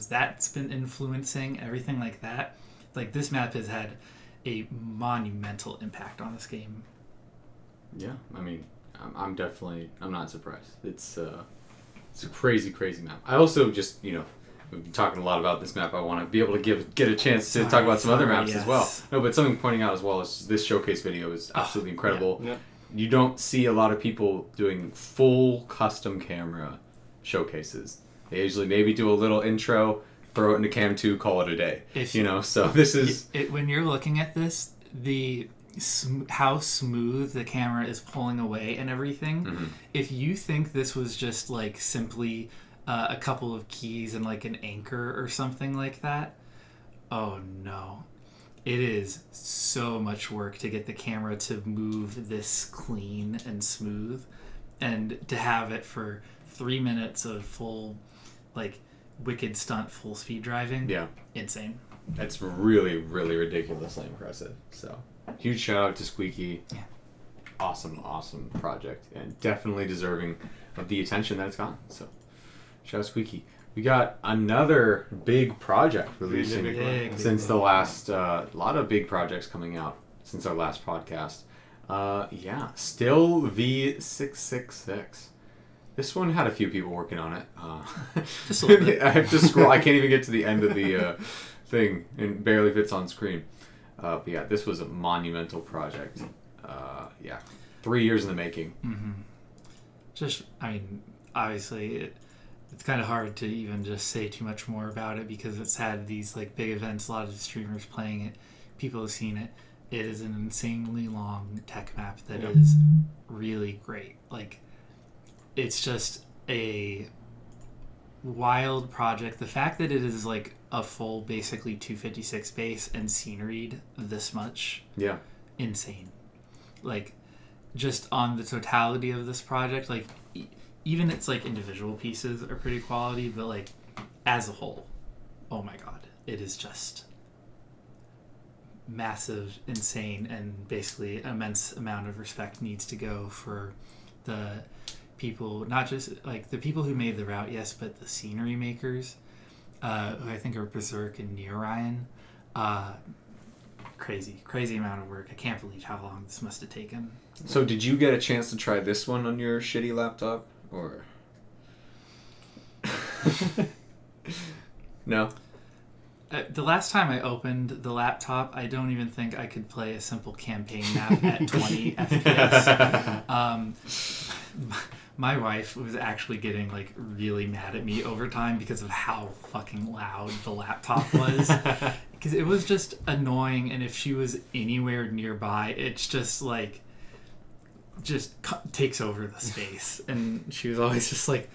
that's been influencing, everything like that. Like this map has had a monumental impact on this game. Yeah, I mean, I'm not surprised. It's a crazy map. I also just, we've been talking a lot about this map. I want to be able to get a chance to talk about some other maps as well. No, but something pointing out as well is this showcase video is absolutely incredible. Yeah. You don't see a lot of people doing full custom camera showcases. They usually maybe do a little intro, throw it into Cam 2, call it a day. So this is... when you're looking at this, how smooth the camera is pulling away and everything, if you think this was just like simply a couple of keys and like an anchor or something like that, oh no. It is so much work to get the camera to move this clean and smooth, and to have it for 3 minutes of full, like, wicked stunt full speed driving. Yeah. Insane. That's really, really ridiculously impressive. So, huge shout out to Squeaky. Yeah. Awesome project, and definitely deserving of the attention that it's gotten. So, shout out Squeaky. We got another big project releasing since the last, lot of big projects coming out since our last podcast. Still V666. This one had a few people working on it. Just a little bit. I have to scroll. I can't even get to the end of the thing, and barely fits on screen. But yeah, this was a monumental project. 3 years in the making. Mm-hmm. Obviously, it's kind of hard to even just say too much more about it because it's had these like big events, a lot of streamers playing it, people have seen it. It is an insanely long tech map that is really great. Like, it's just a wild project. The fact that it is like a full, basically 256 base and sceneried this much, insane. Like, just on the totality of this project, like even its like individual pieces are pretty quality, but like as a whole, oh my god, it is just massive, insane, and basically immense amount of respect needs to go for the people, not just like the people who made the route, yes, but the scenery makers, who I think are Berserk and Near Ryan. Crazy amount of work. I can't believe how long this must have taken. So did you get a chance to try this one on your shitty laptop, or no? The last time I opened the laptop, I don't even think I could play a simple campaign map at 20 FPS. My wife was actually getting like really mad at me over time because of how fucking loud the laptop was. Because it was just annoying, and if she was anywhere nearby, it's just like takes over the space. And she was always just like,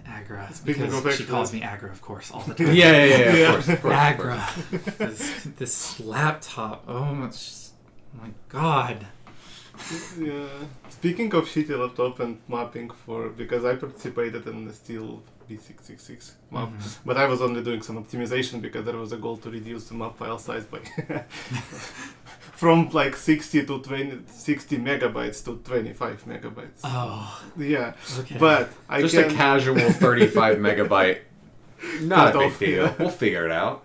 Agra, because she calls me Agra, of course, all the time. Yeah, of course. Agra, this laptop. Oh my god. Yeah. Speaking of shitty laptop and mapping because I participated in the Steel B666 map, but I was only doing some optimization because there was a goal to reduce the map file size by from like 60 megabytes to 25 megabytes. Oh. Yeah. Okay. But a casual 35 megabyte. Not a big deal. Yeah. We'll figure it out.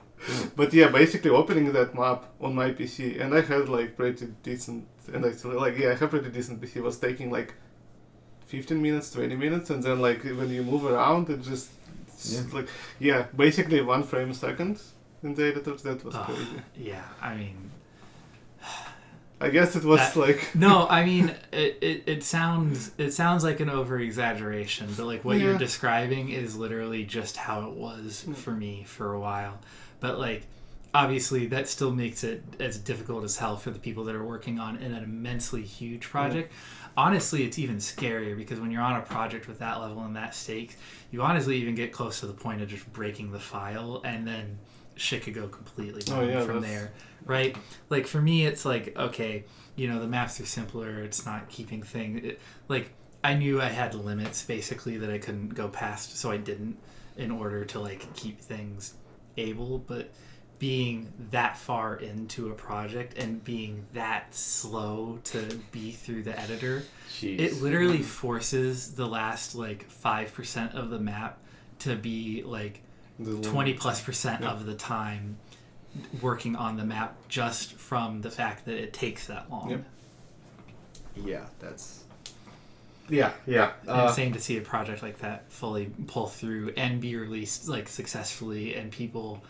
But yeah, basically opening that map on my PC, and I had like pretty decent, and I still I have pretty decent PC, was taking like 15 minutes, 20 minutes, and then like when you move around, it just Basically 1 frame a second in the editors. That was crazy. Yeah, I mean, I guess it was no, I mean it sounds like an over exaggeration, but like what you're describing is literally just how it was for me for a while. But like obviously that still makes it as difficult as hell for the people that are working on an immensely huge project. Honestly, it's even scarier because when you're on a project with that level and that stakes, you honestly even get close to the point of just breaking the file, and then shit could go completely wrong from there, right? Like for me, it's like, okay, the maps are simpler. It's not keeping things like I knew I had limits basically that I couldn't go past, so I didn't in order to like keep things able. But being that far into a project and being that slow to be through the editor, it literally forces the last like 5% of the map to be like 20+% of the time working on the map just from the fact that it takes that long. Yeah, that's insane to see a project like that fully pull through and be released like successfully and people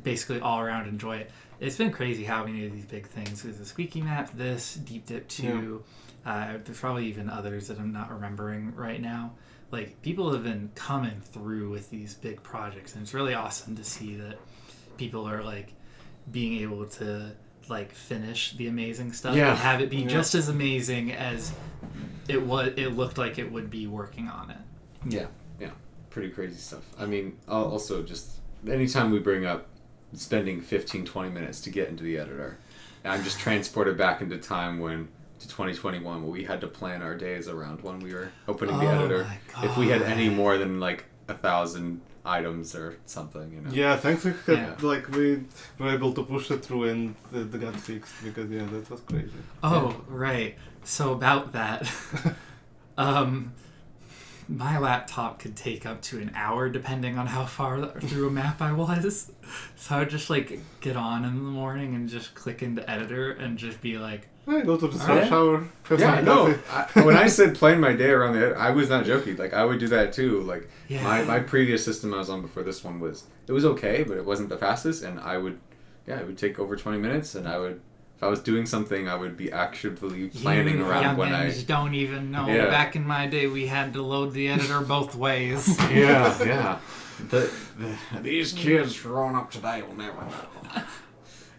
basically all around enjoy it. It's been crazy how many of these big things, there's the Squeaky Map, this Deep Dip 2, there's probably even others that I'm not remembering right now. Like people have been coming through with these big projects, and it's really awesome to see that people are like being able to like finish the amazing stuff and have it be just as amazing as it looked like it would be working on it. Pretty crazy stuff. I mean, also just anytime we bring up spending 15-20 minutes to get into the editor, I'm just transported back into time to 2021 where we had to plan our days around when we were opening the editor. If we had any more than like 1,000 items or something, thanks we had we were able to push it through and the got fixed because that was crazy. Right, so about that my laptop could take up to an hour depending on how far through a map I was. So I would just like get on in the morning and just click into editor and just be like, go to the shower. When I said plan my day around the editor, I was not joking. Like I would do that too. Like my previous system I was on before this one was okay, but it wasn't the fastest, and it would take over 20 minutes, and if I was doing something, I would be actively planning around when I... You don't even know. Back in my day, we had to load the editor both ways. These kids growing up today will never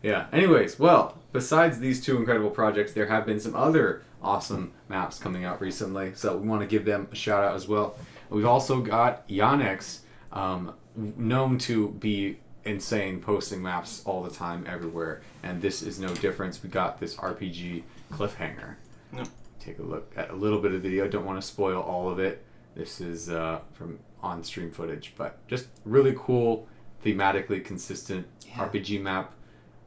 know. Anyways, well, besides these two incredible projects, there have been some other awesome maps coming out recently, so we want to give them a shout out as well. We've also got Yannick's, known to be insane, posting maps all the time everywhere, and this is no difference. We got this RPG cliffhanger. Take a look at a little bit of video. Don't want to spoil all of it. This is from on-stream footage, but just really cool, thematically consistent RPG map.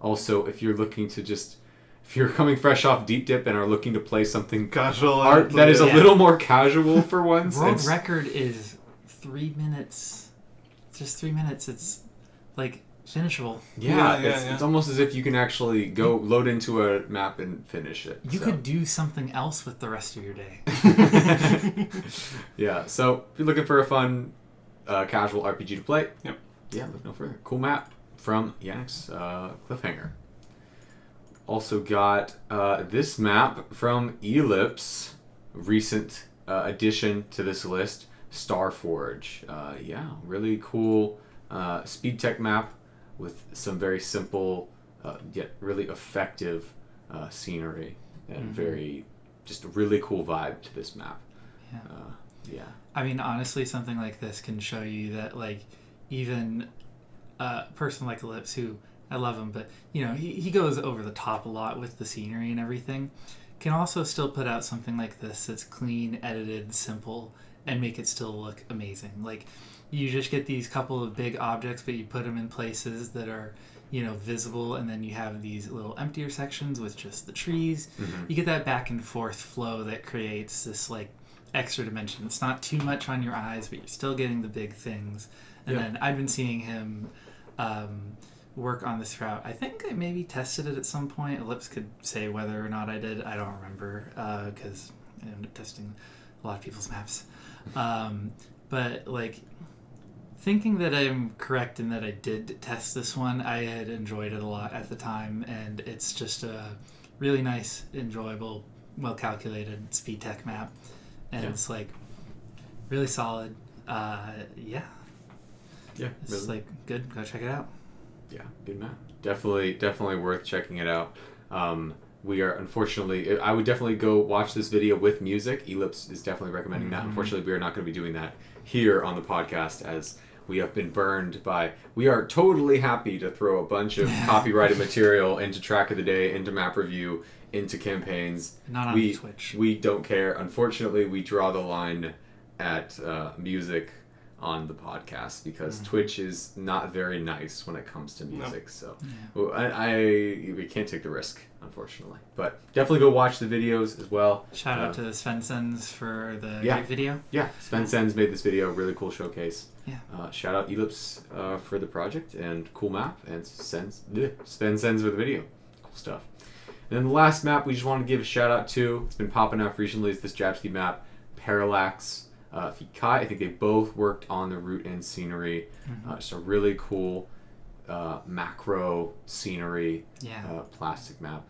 Also, if you're looking to if you're coming fresh off Deep Dip and are looking to play something casual that is a little more casual for once. World record is 3 minutes. Just 3 minutes. It's like finishable. It's almost as if you can actually go load into a map and finish it. You could do something else with the rest of your day. So if you're looking for a fun casual RPG to play, look no further. Cool map from Yannick's cliffhanger. Also got this map from Ellipse, recent addition to this list, Starforge. Really cool speed tech map with some very simple yet really effective scenery and very just a really cool vibe to this map. I mean, honestly, something like this can show you that like even a person like Ellipse, who I love him, but he goes over the top a lot with the scenery and everything, can also still put out something like this that's clean, edited, simple, and make it still look amazing. Like you just get these couple of big objects, but you put them in places that are visible, and then you have these little emptier sections with just the trees. You get that back and forth flow that creates this like extra dimension. It's not too much on your eyes, but you're still getting the big things. And then I've been seeing him work on this route. I think I maybe tested it at some point. Ellipse could say whether or not I did. I don't remember because I ended up testing a lot of people's maps. But like thinking that I'm correct in that I did test this one. I had enjoyed it a lot at the time, and it's just a really nice, enjoyable, well-calculated speed tech map. And it's like really solid. Yeah. Yeah, It's really. like good. Go check it out. Yeah, good map. Definitely worth checking it out. We are unfortunately, I would definitely go watch this video with music. Ellipse is definitely recommending that. Unfortunately, we are not going to be doing that here on the podcast as we have been burned by. We are totally happy to throw a bunch of copyrighted material into Track of the Day, into map review, into campaigns. Not on Twitch. We don't care. Unfortunately, we draw the line at music on the podcast because Twitch is not very nice when it comes to music. So we can't take the risk, unfortunately. But definitely go watch the videos as well. Shout out to Svensons for the great video. Yeah, Svensons made this video, really cool showcase. Yeah. Shout out Ellipse for the project and cool map, and Svensons for the video. Cool stuff. And then the last map we just want to give a shout out to, it's been popping up recently, is this Japsky map, Parallax. Fikai, I think they both worked on the route and scenery. It's a really cool macro scenery plastic map.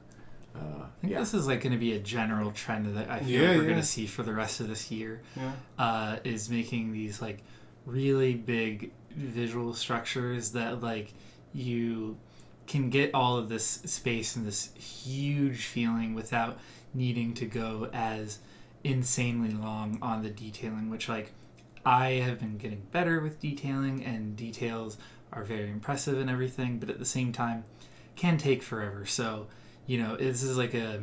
I think this is like going to be a general trend that I feel like we're going to see for the rest of this year. Is making these like really big visual structures that like you can get all of this space and this huge feeling without needing to go as insanely long on the detailing, which like I have been getting better with detailing, and details are very impressive and everything, but at the same time can take forever. So this is like a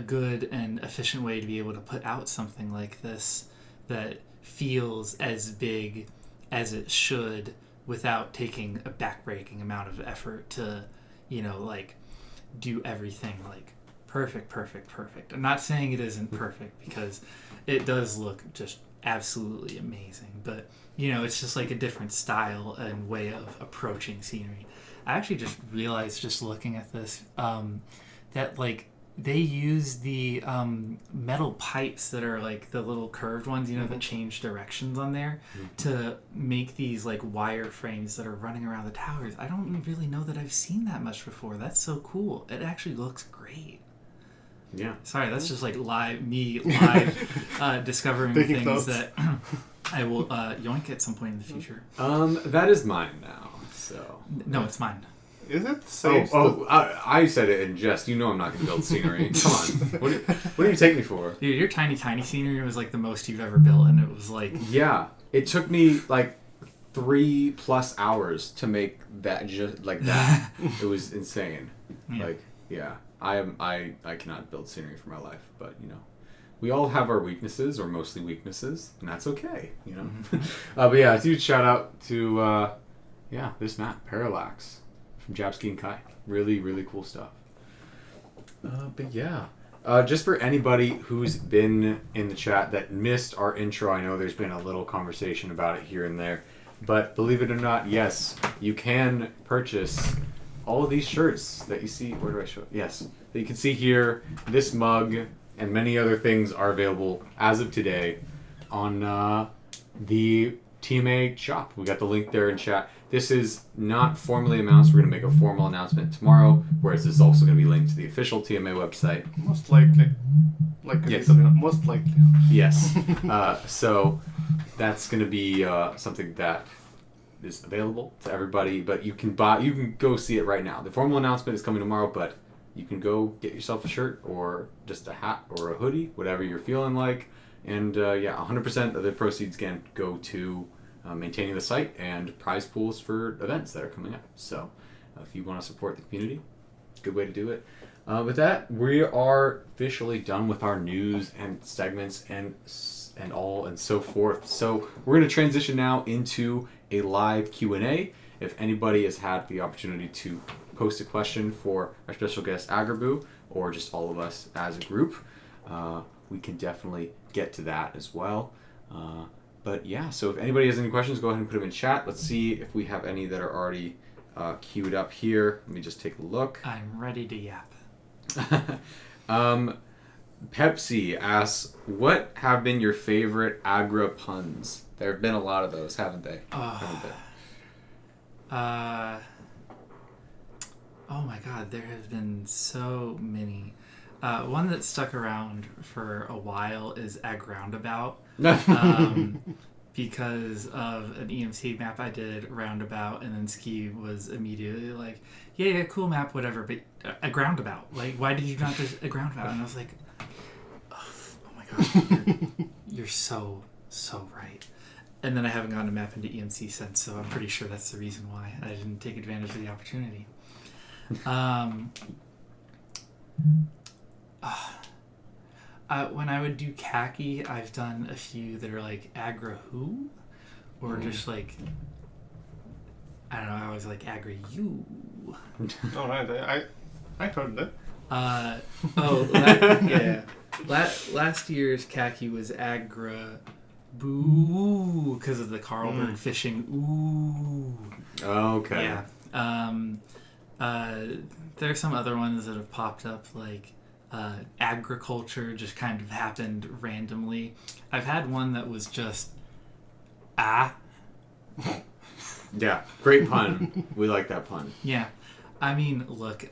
good and efficient way to be able to put out something like this that feels as big as it should without taking a backbreaking amount of effort to like do everything like perfect. I'm not saying it isn't perfect because it does look just absolutely amazing, but it's just like a different style and way of approaching scenery. I actually just realized, just looking at this, that like they use the metal pipes that are like the little curved ones, that change directions on there to make these like wire frames that are running around the towers. I don't really know that I've seen that much before. That's so cool. It actually looks great. Yeah. Sorry, that's just like live discovering Taking things notes. that I will yoink at some point in the future. That is mine now. So No, it's mine. Is it safe? I said it in jest. You know I'm not going to build scenery. Come on. What do you take me for? Dude, your tiny scenery was like the most you've ever built, and it was like... Yeah. It took me like 3+ hours to make that just like that. It was insane. Yeah. Like, yeah. I cannot build scenery for my life, but we all have our weaknesses, or mostly weaknesses, and that's okay, but yeah, a huge shout out to this map, Parallax, from Japsky and Kai. Really, really cool stuff. But yeah, just for anybody who's been in the chat that missed our intro, I know there's been a little conversation about it here and there, but believe it or not, yes, you can purchase all of these shirts that you see. Where do I show it? Yes, that you can see here. This mug and many other things are available as of today on the TMA shop. We got the link there in chat. This is not formally announced. We're going to make a formal announcement tomorrow, whereas this is also going to be linked to the official TMA website. Most likely. Yes. Most likely. Yes. So that's going to be something that is available to everybody, but you can go see it right now. The formal announcement is coming tomorrow, but you can go get yourself a shirt or just a hat or a hoodie, whatever you're feeling like. And 100% of the proceeds can go to maintaining the site and prize pools for events that are coming up. So if you want to support the community, good way to do it. With that, we are officially done with our news and segments and so forth. So we're going to transition now into a live Q&A. If anybody has had the opportunity to post a question for our special guest Agrabou, or just all of us as a group, we can definitely get to that as well. But yeah, so if anybody has any questions, go ahead and put them in chat. Let's see if we have any that are already queued up here. Let me just take a look. I'm ready to yap. Pepsi asks, what have been your favorite Agra puns? There have been a lot of those, haven't they? Haven't they? Oh my god, there have been so many. One that stuck around for a while is Agroundabout. Because of an EMC map I did roundabout, and then Ski was immediately like, yeah, cool map, whatever, but a groundabout. Like, why did you not just a groundabout? And I was like, oh my god, you're so right. And then I haven't gotten a map into EMC since, so I'm pretty sure that's the reason why I didn't take advantage of the opportunity. When I would do khaki, I've done a few that are like agrabou, or just like, I don't know, I always like agrabou. All right, I heard that. Yeah. Last year's khaki was agrabou because of the Carlberg fishing. Ooh. Okay. Yeah. There are some other ones that have popped up, like agriculture just kind of happened randomly. I've had one that was just Yeah, great pun. We like that pun. Yeah. I mean, look,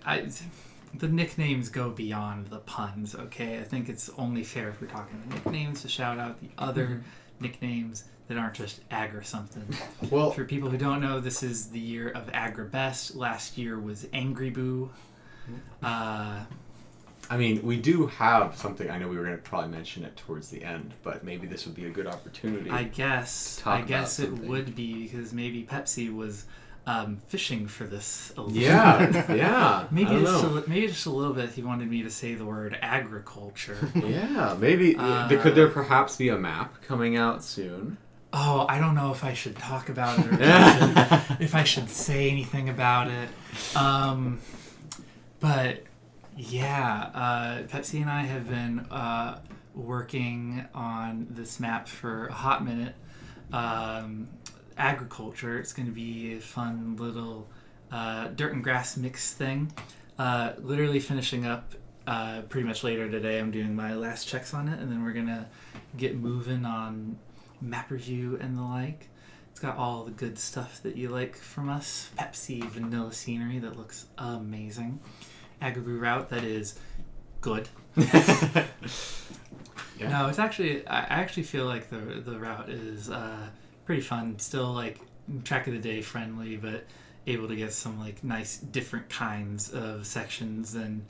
the nicknames go beyond the puns, okay? I think it's only fair if we're talking the nicknames to shout out the other nicknames that aren't just Ag or something. Well, for people who don't know, this is the year of Agrabest. Last year was Angryboo. I mean, we do have something. I know we were going to probably mention it towards the end, but maybe this would be a good opportunity. I guess it would be, because maybe Pepsi was fishing for this a little bit. Yeah. Maybe just a little bit. He wanted me to say the word agriculture. Yeah, maybe. Could there perhaps be a map coming out soon? Oh, I don't know if I should talk about it or if I should say anything about it. But yeah, Pepsi and I have been working on this map for a hot minute. Agriculture. It's going to be a fun little dirt and grass mix thing. Literally finishing up pretty much later today. I'm doing my last checks on it, and then we're going to get moving on map review and the like. It's got all the good stuff that you like from us. Pepsi vanilla scenery that looks amazing. Agrabou route that is good. Yeah. No, it's actually, I actually feel like the route is pretty fun. Still like track of the day friendly, but able to get some like nice different kinds of sections than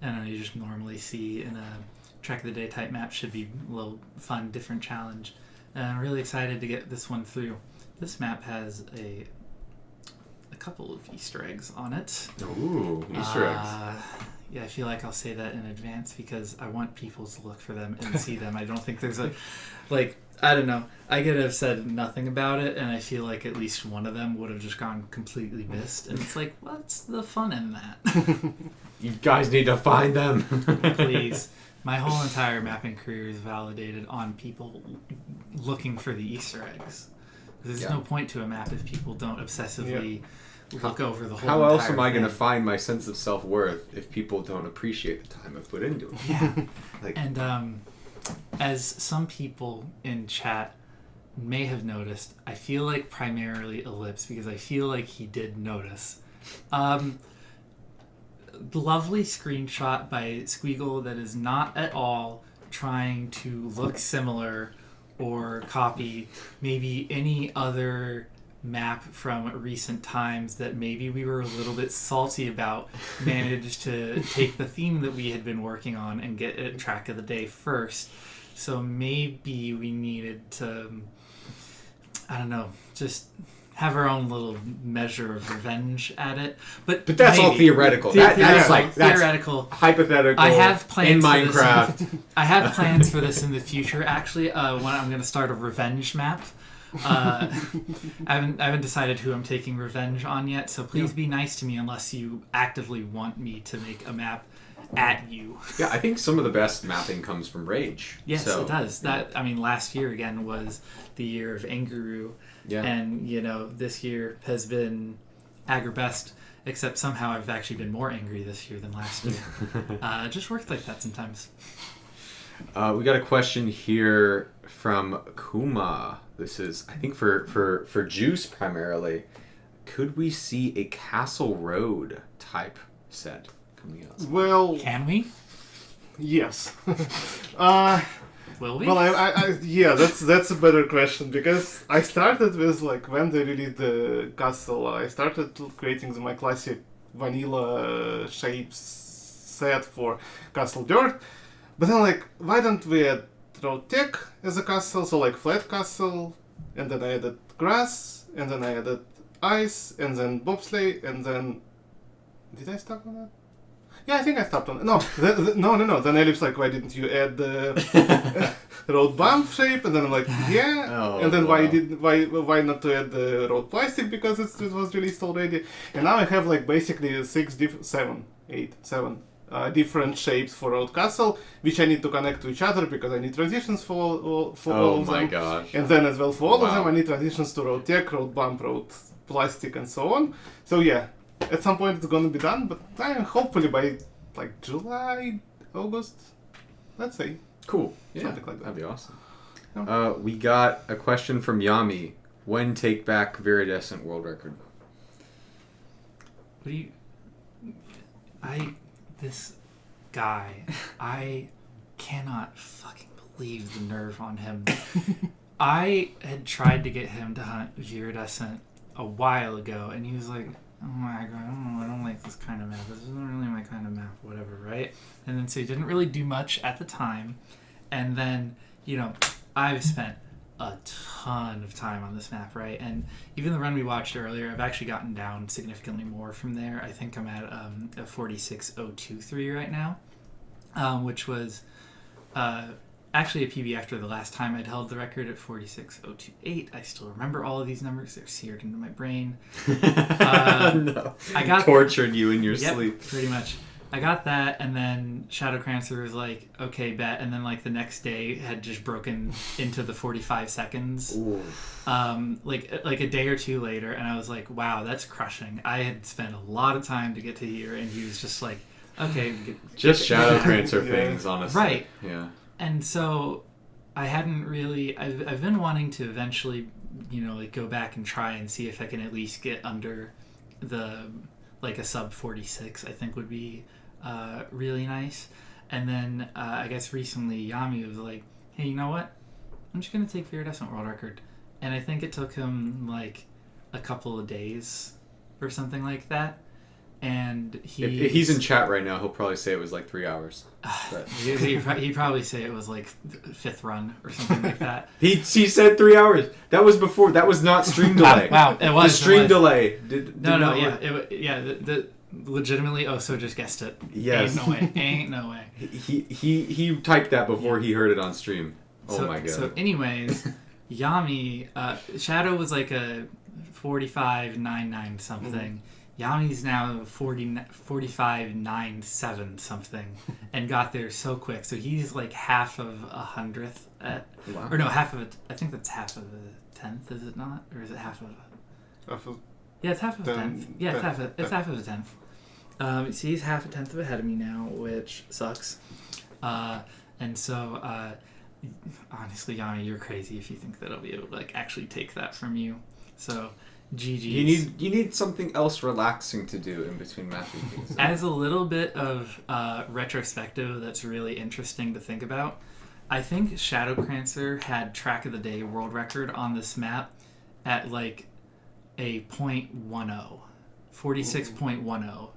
I don't know you just normally see in a track of the day type map. Should be a little fun, different challenge. And I'm really excited to get this one through. This map has a couple of Easter eggs on it. Ooh, Easter eggs. Yeah, I feel like I'll say that in advance because I want people to look for them and see them. I don't think there's I don't know. I could have said nothing about it, and I feel like at least one of them would have just gone completely missed. And it's like, what's the fun in that? You guys need to find them. Please. My whole entire mapping career is validated on people looking for the Easter eggs. There's no point to a map if people don't obsessively look over the whole How else am I thing. going to find my sense of self-worth if people don't appreciate the time I put into it? Yeah. And as some people in chat may have noticed, I feel like primarily Ellipse, because I feel like he did notice. Lovely screenshot by Squeagle that is not at all trying to look similar or copy maybe any other map from recent times that maybe we were a little bit salty about, managed to take the theme that we had been working on and get it track of the day first. So maybe we needed to, I don't know, just have our own little measure of revenge at it. But that's all theoretical. That's theoretical. Hypothetical. I have plans in Minecraft. For this. I have plans for this in the future. Actually, when I'm going to start a revenge map. I haven't decided who I'm taking revenge on yet. So please be nice to me unless you actively want me to make a map at you. Yeah, I think some of the best mapping comes from Rage. Yes, it does. Last year again was the year of Angaroo. Yeah. And, this year has been Agrabest, except somehow I've actually been more angry this year than last year. Just works like that sometimes. We got a question here from Kuma. This is, I think, for Juice primarily. Could we see a Castle Road type set coming out? Well, Can we? yes. Will we? Well, yeah, that's a better question, because I started with, like, when they released the castle, I started creating my classic vanilla shapes set for Castle Dirt, but then, like, why don't we add Road Tech as a castle, so like flat castle, and then I added grass, and then I added ice, and then bobsleigh, and then... Did I stop on that? Yeah, I think I stopped on it. No, no. Then Ellipse, like, why didn't you add the road bump shape? And then I'm like, yeah. Oh, and then wow. why not to add the road plastic, because it was released already. And now I have, like, basically seven different shapes for road castle, which I need to connect to each other because I need transitions for all of them. Oh my gosh. And then as well for all of Wow. them I need transitions to road tech, road bump, road plastic, and so on. So yeah. At some point it's gonna be done, but hopefully by like July, August, let's say. Cool. Yeah, Something like that. that'd be awesome. Yeah. We got a question from Yami. When take back Viridescent world record? What do you... This guy, I cannot fucking believe the nerve on him. I had tried to get him to hunt Viridescent a while ago, and he was like, oh my god, I don't like this kind of map. This isn't really my kind of map, whatever, right? And then so he didn't really do much at the time. And then, you know, I've spent a ton of time on this map, right? And even the run we watched earlier, I've actually gotten down significantly more from there. I think I'm at a 46023 right now, which was actually a PB after the last time I'd held the record at 46028. I still remember all of these numbers. They're seared into my brain. No. I got tortured you in your Yep, sleep. pretty much. I got that, and then Shadowcrancer was like, okay, bet. And then, like, the next day had just broken into the 45 seconds. Ooh. Like a day or two later, and I was like, wow, that's crushing. I had spent a lot of time to get to here, and he was just like, okay. Just Shadow yeah. Prancer Yeah. things, honestly. Right. Yeah. And so I hadn't really... I've been wanting to eventually, you know, like, go back and try and see if I can at least get under the... like a sub 46, I think would be really nice. And then I guess recently Yami was like, hey, you know what? I'm just going to take Viridescent world record. And I think it took him like a couple of days or something like that. And If he's in chat right now, he'll probably say it was like 3 hours. But he'd probably say it was like fifth run or something like that. he said 3 hours. That was before. That was not stream delay. Wow, it was. The stream it was. delay. Did No, not yeah. work. The legitimately, so just guessed it. Yes. Ain't no way. He typed that before he heard it on stream. Oh my god. So anyways, Yami, Shadow was like a 45.99 something. Yami's now 45.97 something, and got there so quick. So he's like half of a hundredth at, Wow. or no, half of it. I think that's half of a tenth, is it not? Or is it half of a? Yeah, it's half of a tenth. Yeah, it's half of a tenth. So he's half a tenth ahead of me now, which sucks. And so, honestly, Yami, you're crazy if you think that I'll be able to like actually take that from you. So, GG's. You need something else relaxing to do in between mapping things. As a little bit of retrospective that's really interesting to think about, I think Shadowcrancer had track of the day world record on this map at like a 46.10.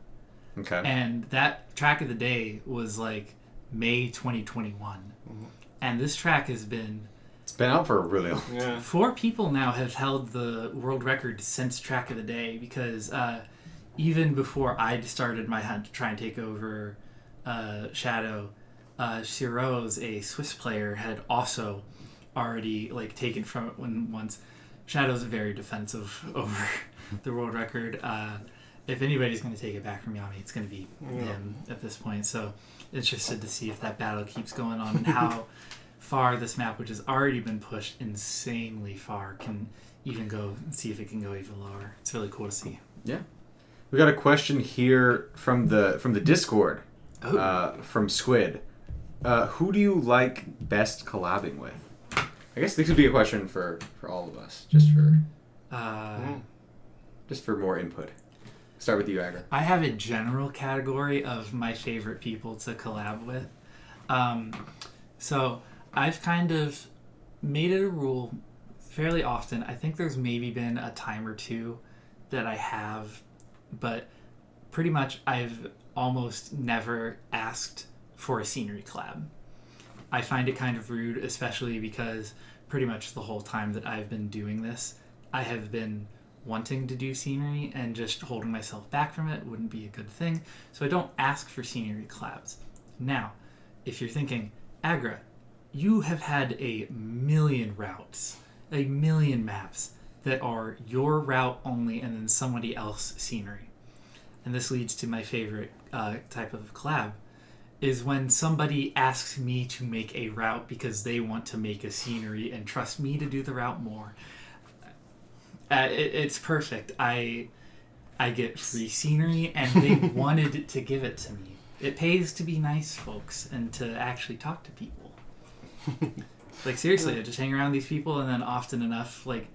Okay. And that track of the day was like May 2021. And this track has been... It's been out for a really long time. Yeah. 4 people now have held the world record since track of the day, because even before I started my hunt to try and take over Shadow, Shiro's, a Swiss player, had also already like taken from it once. Shadow's very defensive over the world record. If anybody's going to take it back from Yami, it's going to be him at this point. So interested to see if that battle keeps going on and how far this map, which has already been pushed insanely far, can even go, see if it can go even lower. It's really cool to see. Yeah. We got a question here from the Discord, Oh. from Squid. who do you like best collabing with? I guess this could be a question for all of us, just for more input. Start with you, Agra. I have a general category of my favorite people to collab with. So I've kind of made it a rule fairly often. I think there's maybe been a time or two that I have, but pretty much I've almost never asked for a scenery collab. I find it kind of rude, especially because pretty much the whole time that I've been doing this, I have been wanting to do scenery, and just holding myself back from it wouldn't be a good thing. So I don't ask for scenery collabs. Now, if you're thinking, Agra, you have had a million routes, a million maps that are your route only and then somebody else scenery. And this leads to my favorite type of collab, is when somebody asks me to make a route because they want to make a scenery and trust me to do the route more. It's perfect. I get free scenery, and they wanted to give it to me. It pays to be nice, folks, and to actually talk to people. Like, seriously, I just hang around these people, and then often enough, like,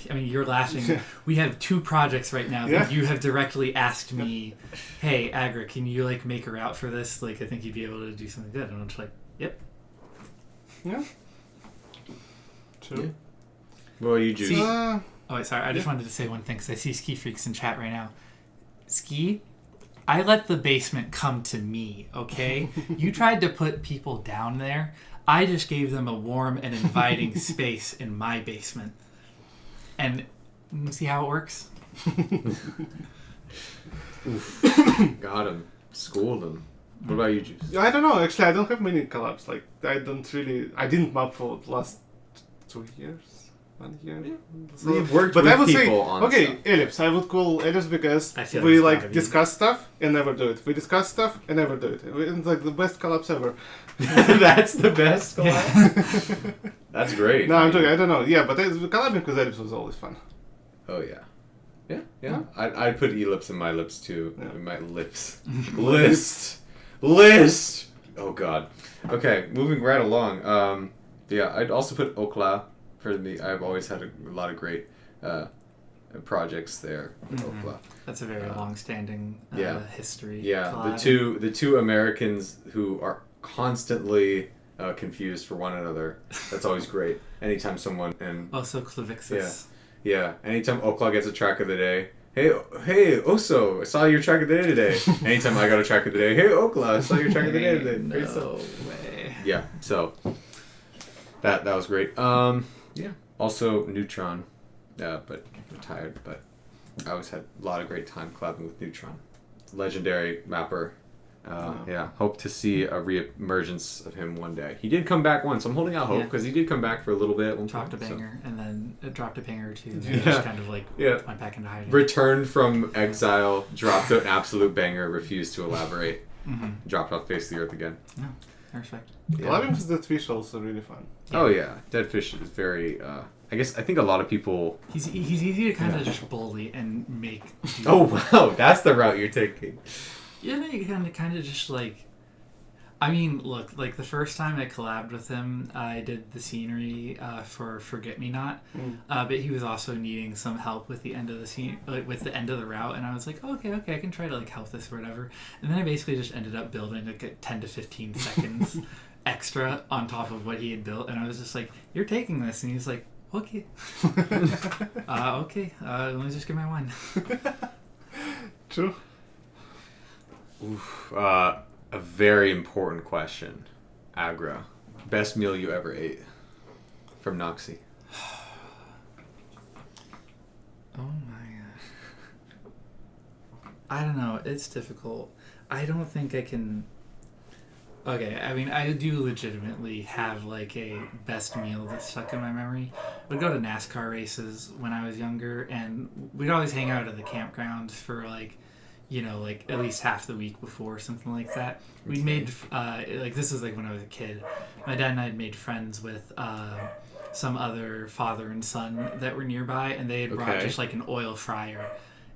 I mean, you're laughing. We have 2 projects right now that you have directly asked me, hey, Agra, can you, like, make a route for this? Like, I think you'd be able to do something good. And I'm just like, yep. Yeah. True. Yeah. Well, you Juice. Oh, sorry. I just wanted to say one thing because I see Ski Freaks in chat right now. Ski, I let the basement come to me, okay? You tried to put people down there. I just gave them a warm and inviting space in my basement. And see how it works? Got him. Schooled him. What about you, Juice? I don't know. Actually, I don't have many collabs. Like, I didn't map for the last 2 years. 1 year. Yeah. So, We've worked but with I would people say, on okay, stuff. Ellipse. I would call Ellipse because I feel we it's like gotta be. discuss stuff and never do it. We discuss stuff and never do it. It's like the best collabs ever. That's the best collab? Yeah. That's great. No, I'm joking. I don't know. Yeah, but collabing with Ellipse was always fun. Oh, yeah. Yeah. I'd put ellipse in my lips, too. Yeah. In my lips. List! Oh, God. Okay, moving right along. Yeah, I'd also put Okla for me. I've always had a lot of great projects there with Okla. That's a very long-standing history. Yeah, collab. the two Americans who are constantly confused for one another. That's always great. Anytime someone Also Clavixus. yeah, anytime Okla gets a track of the day. Hey, Oso, I saw your track of the day today. Anytime I got a track of the day. Hey, Okla, I saw your track of the day today. Great stuff. No way. Yeah, so that was great. Yeah, also Neutron, but retired. But I always had a lot of great time collabing with Neutron, legendary mapper. Yeah, hope to see a re-emergence of him one day. He did come back once. I'm holding out hope because he did come back for a little bit. Dropped a banger, and then it dropped a banger or two. And Yeah. just kind of like went back into hiding. Returned from exile, dropped an absolute banger, refused to elaborate, dropped off face of the earth again. No, I respect. Yeah. Collabing with that fish also really fun. Oh yeah, Deadfish is very. I think a lot of people. He's easy to kind of just bully and make. Oh wow, that's the route you're taking. Yeah, no, you kind of just like. I mean, look, like the first time I collabed with him, I did the scenery for Forget Me Not, but he was also needing some help with the end of the scene, like with the end of the route, and I was like, okay, I can try to like help this or whatever, and then I basically just ended up building like a 10 to 15 seconds extra on top of what he had built, and I was just like, you're taking this, and he's like, okay, okay, let me just get my one. True. Oof, a very important question. Agra, best meal you ever ate from Noxie. Oh my gosh. I don't know. It's difficult. I don't think I can. Okay, I mean, I do legitimately have like a best meal that's stuck in my memory. We'd go to NASCAR races when I was younger, and we'd always hang out at the campground for like, you know, like at least half the week before, something like that. We made like this was like when I was a kid. My dad and I had made friends with some other father and son that were nearby, and they had brought just like an oil fryer,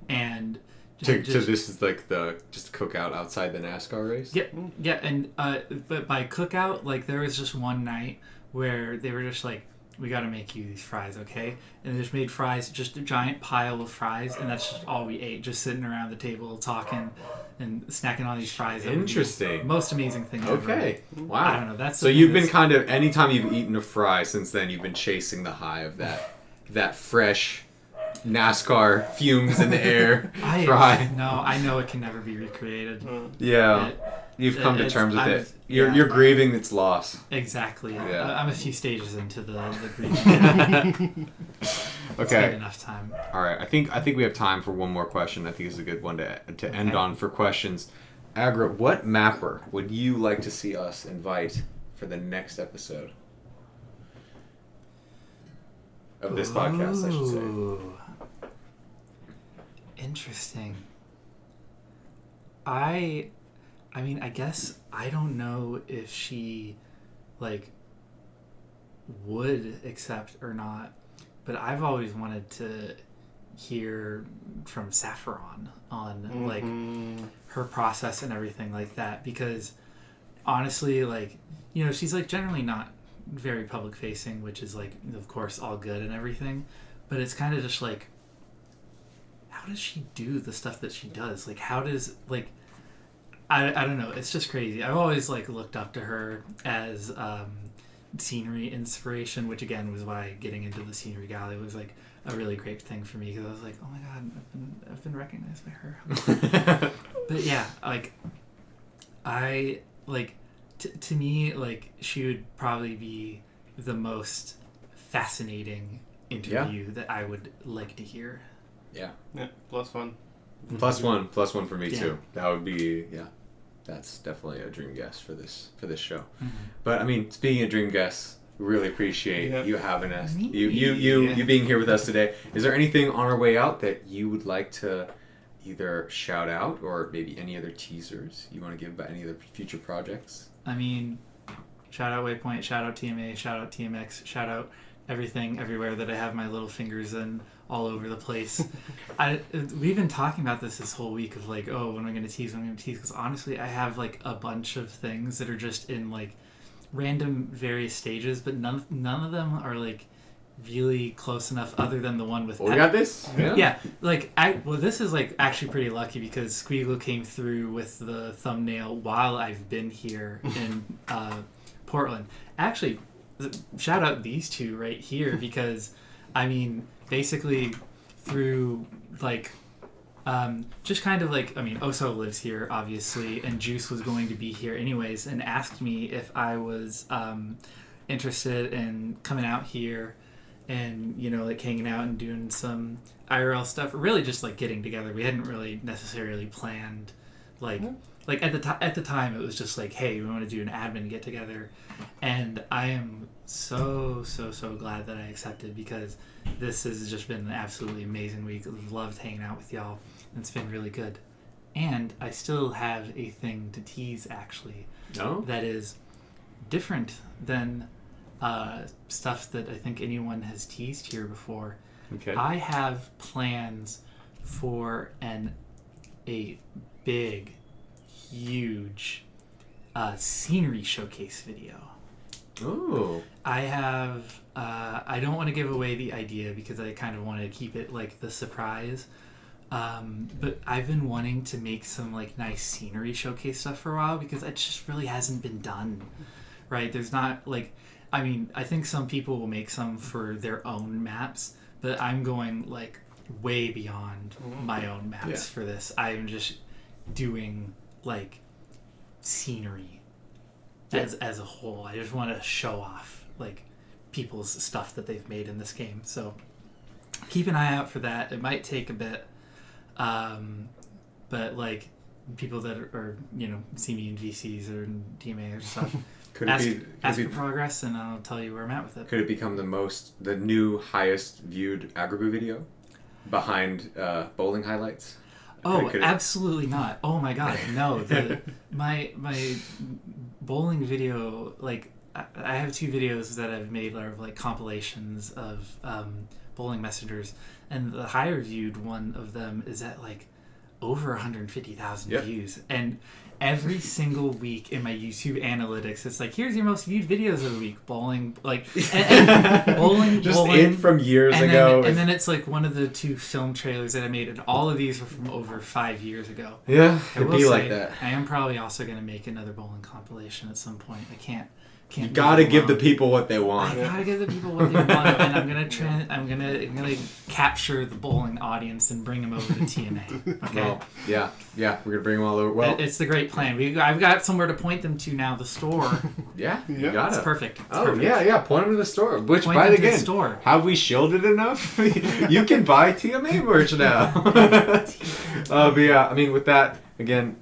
and This is like the just cookout outside the NASCAR race. Yeah, and but by cookout, like there was just one night where they were just like, we got to make you these fries, okay? And they just made fries, just a giant pile of fries, and that's just all we ate, just sitting around the table talking and snacking on these fries. Interesting. Most amazing thing ever. Okay. Wow. I don't know. That's so you've been kind of, anytime you've eaten a fry since then, you've been chasing the high of that fresh NASCAR fumes in the air fry. No, I know it can never be recreated. Yeah. You've come to terms with it. You're grieving its loss. Exactly. Yeah. I'm a few stages into the grieving. Okay. Enough time. All right. I think we have time for one more question. I think it's a good one to end on for questions. Agra, what mapper would you like to see us invite for the next episode of this podcast, I should say? Interesting. I mean, I guess I don't know if she, like, would accept or not, but I've always wanted to hear from Saffron on, like, her process and everything like that, because, honestly, like, you know, she's, like, generally not very public-facing, which is, like, of course, all good and everything, but it's kind of just, like, how does she do the stuff that she does? Like, how does, like... I don't know. It's just crazy. I've always like looked up to her as scenery inspiration, which again was why getting into the scenery gallery was like a really great thing for me because I was like, oh my god, I've been recognized by her. But yeah, like I like to me like she would probably be the most fascinating interview that I would like to hear. Yeah. Plus one. Plus one for me too. That would be that's definitely a dream guest for this show. Mm-hmm. But I mean, speaking of dream guests, we really appreciate you having us. You being here with us today. Is there anything on our way out that you would like to either shout out or maybe any other teasers you want to give about any other future projects? I mean, shout out Waypoint, shout out TMA, shout out TMX, shout out everything everywhere that I have my little fingers in all over the place. We've been talking about this whole week of like, oh, when am I going to tease, because honestly I have like a bunch of things that are just in like random various stages, but none of them are like really close enough other than the one with we got this? Yeah, like this is like actually pretty lucky because Squeagle came through with the thumbnail while I've been here in Portland. Actually, shout out these two right here because I mean basically through like just kind of like, I mean, Oso lives here obviously and Juice was going to be here anyways and asked me if I was interested in coming out here and, you know, like hanging out and doing some IRL stuff, really just like getting together. We hadn't really necessarily planned like at the time it was just like, hey, we want to do an admin get together, and I am so glad that I accepted because this has just been an absolutely amazing week. I've loved hanging out with y'all. It's been really good, and I still have a thing to tease actually. That is different than stuff that I think anyone has teased here before. Okay. I have plans for a big, huge scenery showcase video. Oh. I have I don't want to give away the idea because I kind of want to keep it like the surprise. But I've been wanting to make some like nice scenery showcase stuff for a while because it just really hasn't been done. Right? There's not like, I mean, I think some people will make some for their own maps, but I'm going like way beyond my own maps for this. I'm just doing like scenery as a whole. I just want to show off like people's stuff that they've made in this game. So keep an eye out for that. It might take a bit, but like people that are you know see me in VCs or in DMA or stuff. Ask for progress, and I'll tell you where I'm at with it. Could it become the new highest viewed agrabou video behind bowling highlights? Absolutely not. Oh my god, no. My bowling video, like I have two videos that I've made that are like compilations of bowling messengers, and the higher viewed one of them is at like over 150,000 Yep. views. And every single week in my YouTube analytics, it's like, here's your most viewed videos of the week. Bowling, like, and bowling, Just bowling. in from years and ago. Then, and then it's like one of the 2 film trailers that I made, and all of these were from over 5 years ago. Yeah, I it'd will be say, like that. I am probably also going to make another bowling compilation at some point. I can't. You gotta give the people what they want. I gotta give the people what they want, and I'm gonna capture the bowling audience and bring them over to TMA. Okay. Well, yeah, we're gonna bring them all over. Well, It's the great plan. I've got somewhere to point them to now. The store. yeah, you Yeah. gotta. It's perfect. It's Oh perfect. yeah, point them to the store. Which, Point by them the to the again, store. have we shielded enough? You can buy TMA merch now. But yeah, I mean, with that, again,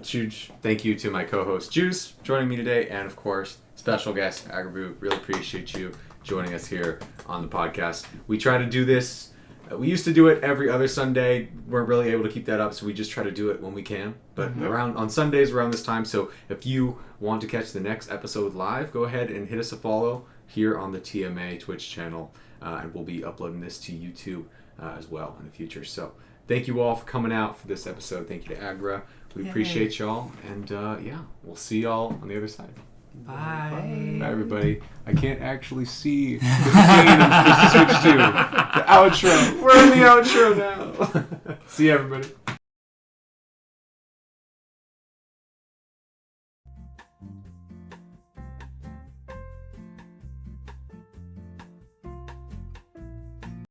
huge thank you to my co-host Juice joining me today, and of course, special guest Agrabou. Really appreciate you joining us here on the podcast. We try to do this. We used to do it every other Sunday. Weren't really able to keep that up, so we just try to do it when we can. But around on Sundays around this time. So if you want to catch the next episode live, go ahead and hit us a follow here on the TMA Twitch channel, and we'll be uploading this to YouTube as well in the future. So thank you all for coming out for this episode. Thank you to Agra. We appreciate y'all, and we'll see y'all on the other side. Bye. Bye, everybody. I can't actually see the scene I'm supposed to switch to. The outro. We're in the outro now. See you, everybody.